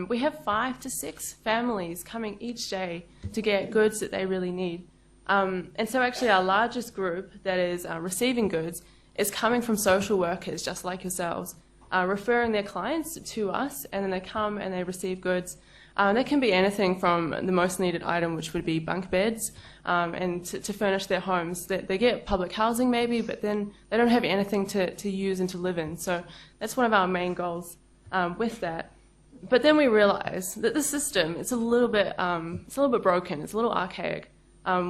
We have 5 to 6 families coming each day to get goods that they really need. And so actually our largest group that is receiving goods is coming from social workers just like yourselves, referring their clients to us, and then they come and they receive goods. That can be anything from the most needed item, which would be bunk beds, and to furnish their homes. They get public housing maybe, but then they don't have anything to use and to live in. So that's one of our main goals with that. But then we realize that the system, it's a little bit broken, it's a little archaic.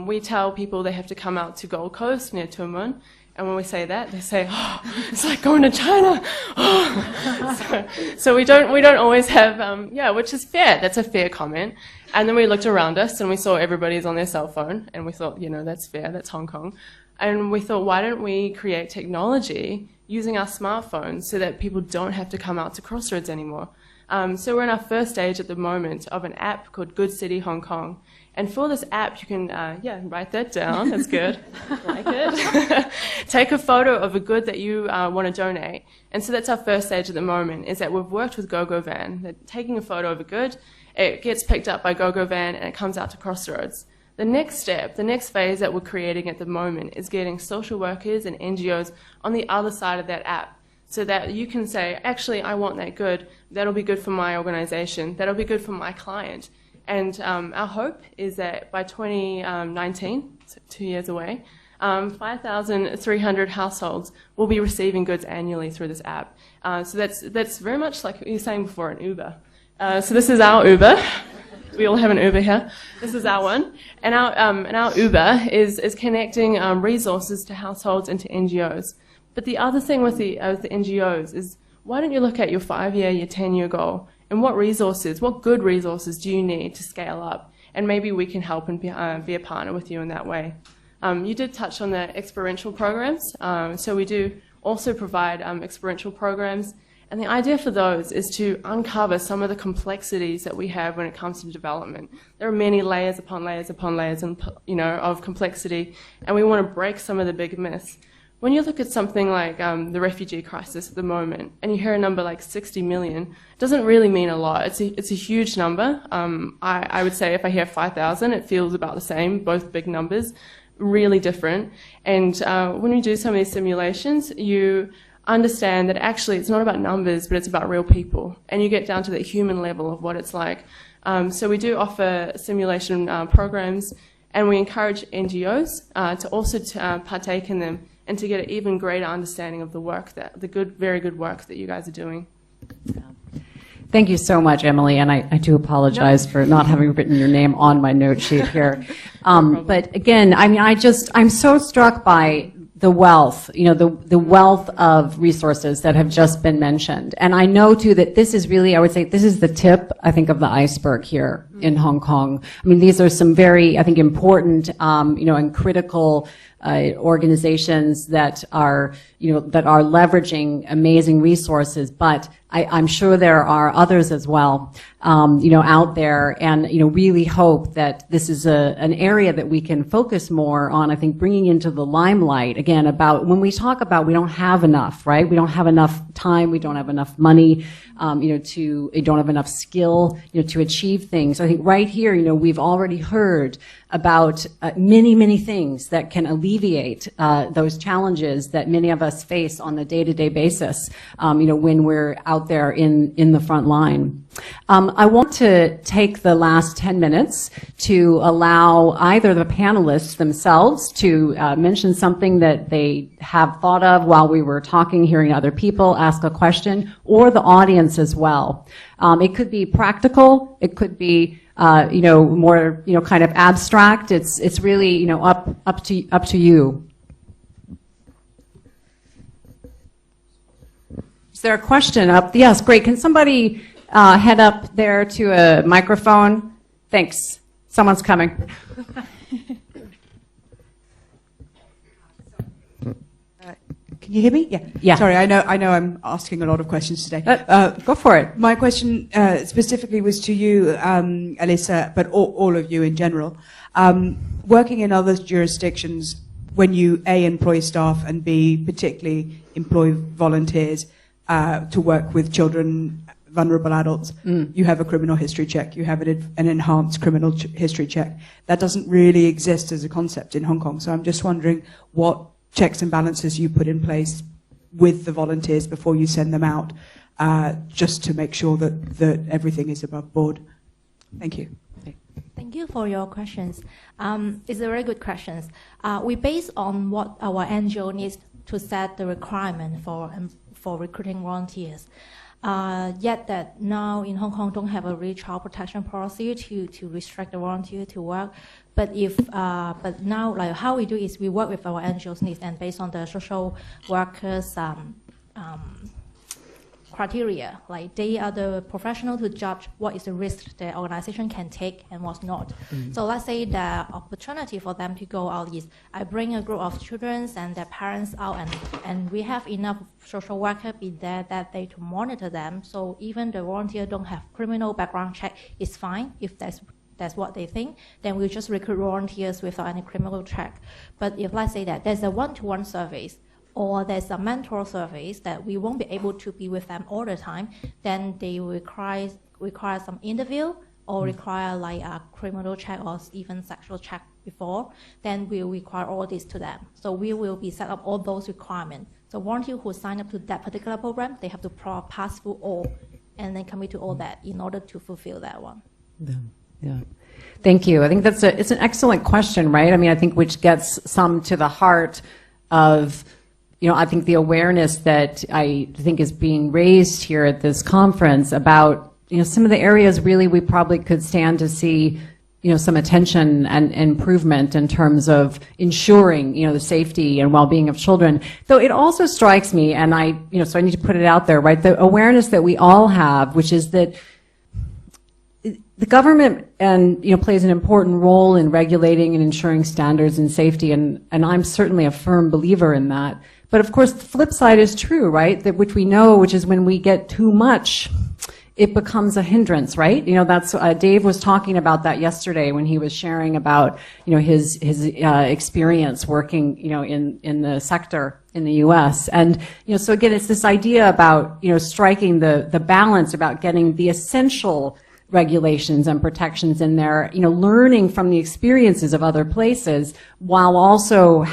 We tell people they have to come out to Gold Coast near Tuen Mun, and when we say that, they say, "Oh, it's like going to China." Oh. So we don't always have, which is fair. That's a fair comment. And then we looked around us and we saw everybody's on their cell phone, and we thought, that's fair. That's Hong Kong. And we thought, why don't we create technology using our smartphones so that people don't have to come out to Crossroads anymore? So we're in our first stage at the moment of an app called Good City Hong Kong. And for this app, you can, write that down. That's good. Like it. Take a photo of a good that you want to donate. And so that's our first stage at the moment, is that we've worked with GoGoVan. They're taking a photo of a good, it gets picked up by GoGoVan, and it comes out to Crossroads. The next step, the next phase that we're creating at the moment is getting social workers and NGOs on the other side of that app, so that you can say, actually, I want that good. That'll be good for my organization. That'll be good for my client. And our hope is that by 2019, so 2 years away, 5,300 households will be receiving goods annually through this app. So that's very much like you were saying before, an Uber. So this is our Uber. We all have an Uber here. This is our one. And our Uber is connecting resources to households and to NGOs. But the other thing with the NGOs is, why don't you look at your 5-year, your 10-year goal, and what good resources do you need to scale up? And maybe we can help and be a partner with you in that way. You did touch on the experiential programs. So we do also provide experiential programs. And the idea for those is to uncover some of the complexities that we have when it comes to development. There are many layers upon layers upon layers of complexity, and we want to break some of the big myths. When you look at something like the refugee crisis at the moment, and you hear a number like 60 million, it doesn't really mean a lot. It's a huge number. I would say if I hear 5,000, it feels about the same, both big numbers, really different. And when you do some of these simulations, you understand that actually it's not about numbers, but it's about real people. And you get down to the human level of what it's like. So we do offer simulation programs, and we encourage NGOs to also partake in them, and to get an even greater understanding of the work very good work that you guys are doing. Thank you so much, Emily, and I do apologize for not having written your name on my note sheet here. But again, I mean, I'm so struck by the wealth, the wealth of resources that have just been mentioned. And I know too that this is really, I would say, this is the tip, I think, of the iceberg here in Hong Kong. I mean, these are some very, I think, important, and critical organizations that are leveraging amazing resources, but I'm sure there are others as well, out there, and, really hope that this is an area that we can focus more on, I think, bringing into the limelight, again, about when we talk about we don't have enough, right? We don't have enough time, we don't have enough money, we don't have enough skill, to achieve things. I think right here, we've already heard about many, many things that can alleviate those challenges that many of us face on a day-to-day basis, when we're out there in the front line. I want to take the last 10 minutes to allow either the panelists themselves to mention something that they have thought of while we were talking, hearing other people ask a question, or the audience as well. It could be practical, it could be more, kind of abstract. It's really, up to you. Is there a question up? Yes, great. Can somebody head up there to a microphone? Thanks. Someone's coming. Can you hear me? Yeah. Yeah. Sorry, I know I'm asking a lot of questions today. Go for it. My question specifically was to you, Alyssa, but all of you in general. Working in other jurisdictions, when you A, employ staff, and B, particularly employ volunteers to work with children, vulnerable adults, you have a criminal history check, you have an enhanced criminal history check. That doesn't really exist as a concept in Hong Kong. So I'm just wondering what checks and balances you put in place with the volunteers before you send them out, just to make sure that everything is above board. Thank you. Thank you for your questions. It's a very good question. We base on what our NGO needs to set the requirement for recruiting volunteers. Yet that now in Hong Kong don't have a real child protection policy to restrict the volunteer to work. But now like how we do is we work with our NGOs needs, and based on the social workers criteria, like they are the professional to judge what is the risk the organization can take and what's not. So let's say the opportunity for them to go out is I bring a group of children and their parents out, and we have enough social worker be there that day to monitor them. So even the volunteer don't have criminal background check, it's fine if that's what they think, then we just recruit volunteers without any criminal check. But if let's say that there's a one-to-one service, or there's a mentor service that we won't be able to be with them all the time, then they require some interview or require like a criminal check or even sexual check before, then we'll require all this to them. So we will be set up all those requirements. So volunteers who sign up to that particular program, they have to pass through all and then commit to all that in order to fulfill that one. Yeah. Thank you. I think it's an excellent question, right? I mean, I think which gets some to the heart of, I think the awareness that I think is being raised here at this conference about, some of the areas really we probably could stand to see, some attention and improvement in terms of ensuring, the safety and well-being of children. Though it also strikes me, and so I need to put it out there, right? The awareness that we all have, which is that the government plays an important role in regulating and ensuring standards and safety, and I'm certainly a firm believer in that. But of course, the flip side is true, right? That which we know, which is when we get too much, it becomes a hindrance, right? That's Dave was talking about that yesterday when he was sharing about his experience working in the sector in the U.S. And so again, it's this idea about striking the balance about getting the essential regulations and protections in there, learning from the experiences of other places, while also,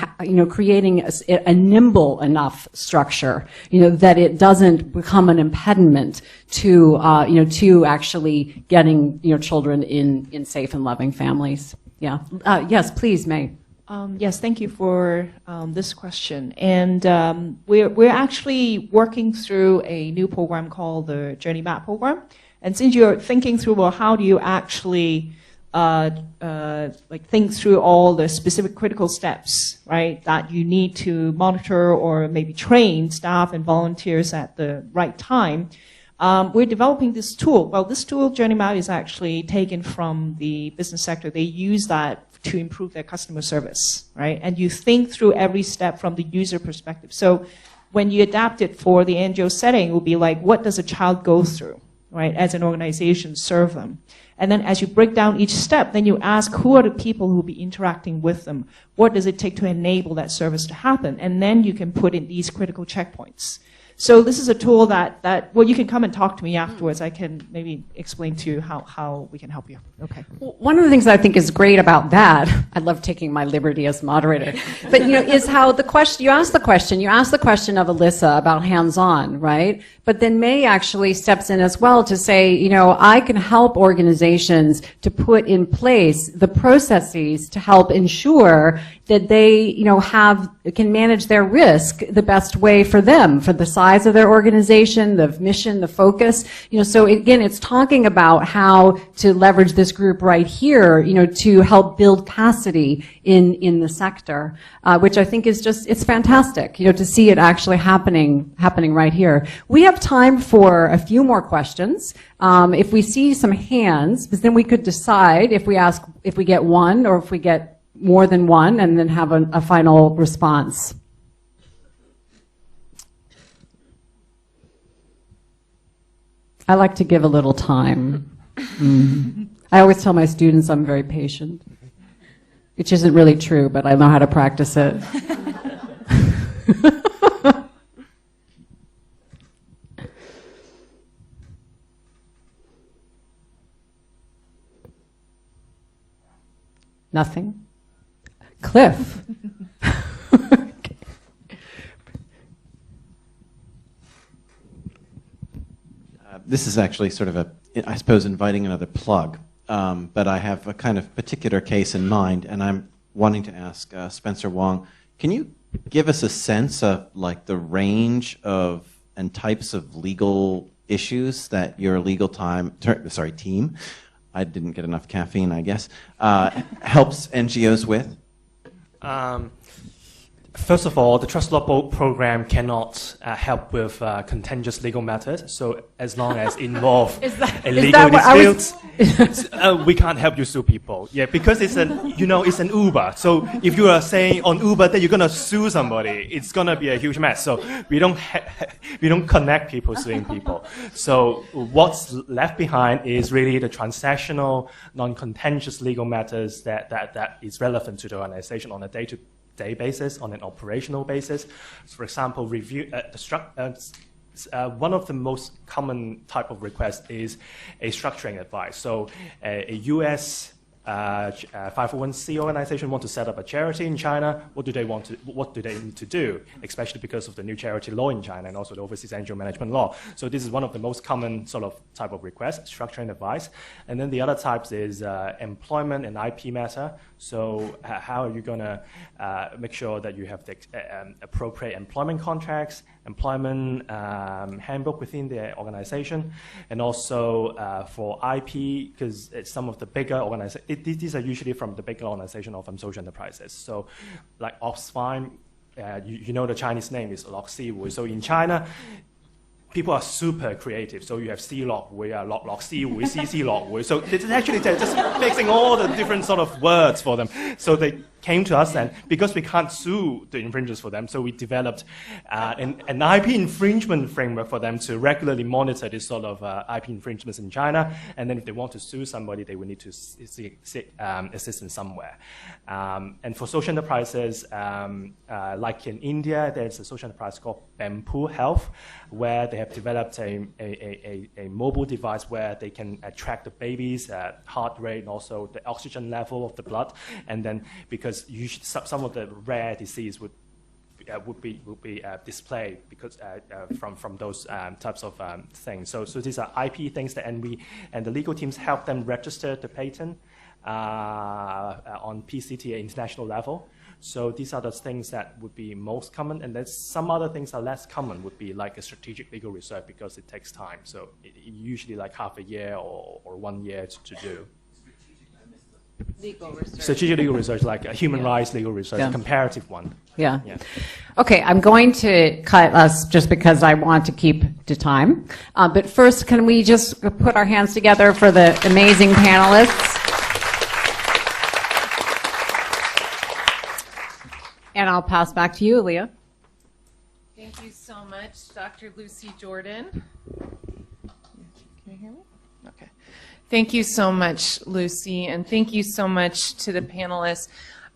creating a nimble enough structure, that it doesn't become an impediment to, to actually getting, children in safe and loving families. Yeah. Yes, please, May. Yes, thank you for this question. And we're actually working through a new program called the Journey Map program. And since you're thinking through, well, how do you actually think through all the specific critical steps, right, that you need to monitor or maybe train staff and volunteers at the right time, we're developing this tool. Well, this tool, Journey Map, is actually taken from the business sector. They use that to improve their customer service, right? And you think through every step from the user perspective. So when you adapt it for the NGO setting, it will be like, what does a child go through? Right, as an organization, serve them. And then as you break down each step, then you ask who are the people who will be interacting with them? What does it take to enable that service to happen? And then you can put in these critical checkpoints. So this is a tool that well, you can come and talk to me afterwards. I can maybe explain to you how we can help you. Okay. One of the things I think is great about that, I love taking my liberty as moderator, but is how you ask the question of Alyssa about hands-on, right? But then May actually steps in as well to say, I can help organizations to put in place the processes to help ensure that they, can manage their risk the best way for them, for the size of their organization, the mission, the focus. So again, it's talking about how to leverage this group right here, to help build capacity in the sector, which I think is it's fantastic, to see it actually happening right here. We have time for a few more questions. If we see some hands, because then we could decide if we get one or if we get more than one, and then have a final response. I like to give a little time. I always tell my students I'm very patient, which isn't really true, but I know how to practice it. Nothing? Cliff. This is actually sort of I suppose, inviting another plug. But I have a kind of particular case in mind, and I'm wanting to ask Spencer Wang, can you give us a sense of like the range of and types of legal issues that your legal team, I didn't get enough caffeine, I guess, helps NGOs with? First of all, the Trust Law program cannot help with contentious legal matters. So as long as involve a legal dispute, we can't help you sue people. Yeah, because it's an Uber. So if you are saying on Uber that you're gonna sue somebody, it's gonna be a huge mess. So we don't connect people suing people. So what's left behind is really the transactional, non-contentious legal matters that is relevant to the organization on a day-to-day basis, on an operational basis. So for example, one of the most common type of requests is a structuring advice. So a US 501c organization want to set up a charity in China. What do they need to do, especially because of the new charity law in China and also the overseas angel management law. So this is one of the most common sort of type of requests, structuring advice. And then the other types is employment and IP matter. So how are you going to make sure that you have the appropriate employment contracts, employment handbook within the organization, and also for IP, because some of the bigger organizations, these are usually from the bigger organization or from social enterprises. So like Oxfam, you know the Chinese name is Lok Siwu. So in China, people are super creative. So you have C-Lok, we are Lok Siwu, CC-Lok. So it's actually just mixing all the different sort of words for them. So they came to us, and because we can't sue the infringers for them, so we developed an IP infringement framework for them to regularly monitor this sort of IP infringements in China. And then if they want to sue somebody, they will need to seek assistance somewhere. And for social enterprises, like in India, there's a social enterprise called Bamboo Health, where they have developed a mobile device where they can track the baby's heart rate and also the oxygen level of the blood. And then because usually some of the rare disease would be displayed because from those types of things. So these are IP things that and the legal teams help them register the patent on PCT at international level. So these are the things that would be most common, and then some other things are less common, would be like a strategic legal research because it takes time. So usually like half a year or 1 year to do. Legal research. Strategic legal research, like a human rights legal research, a comparative one. Yeah. Okay, I'm going to cut us just because I want to keep to time. But first, can we just put our hands together for the amazing panelists? And I'll pass back to you, Aaliyah. Thank you so much, Dr. Lucy Jordan. Can you hear me? Okay. Thank you so much, Lucy, and thank you so much to the panelists.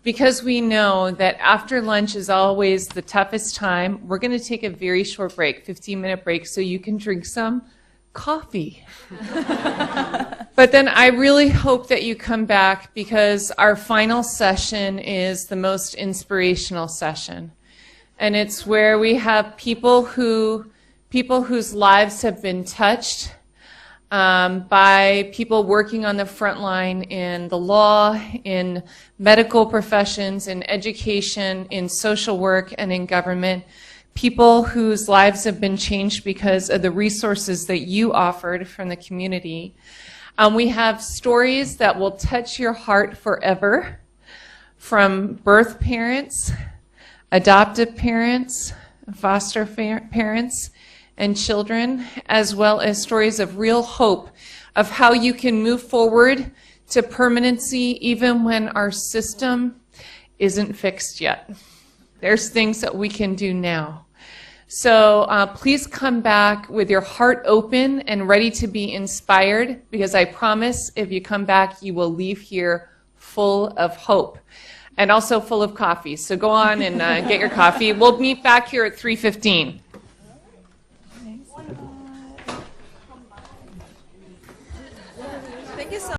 Because we know that after lunch is always the toughest time, we're going to take a very short break, 15-minute break, so you can drink some coffee. But then I really hope that you come back, because our final session is the most inspirational session. And it's where we have people whose lives have been touched by people working on the front line in the law, in medical professions, in education, in social work, and in government. People whose lives have been changed because of the resources that you offered from the community. We have stories that will touch your heart forever, from birth parents, adoptive parents, foster parents, and children, as well as stories of real hope of how you can move forward to permanency even when our system isn't fixed yet. There's things that we can do now. So please come back with your heart open and ready to be inspired, because I promise if you come back, you will leave here full of hope and also full of coffee. So go on and get your coffee. We'll meet back here at 3:15. Thank you so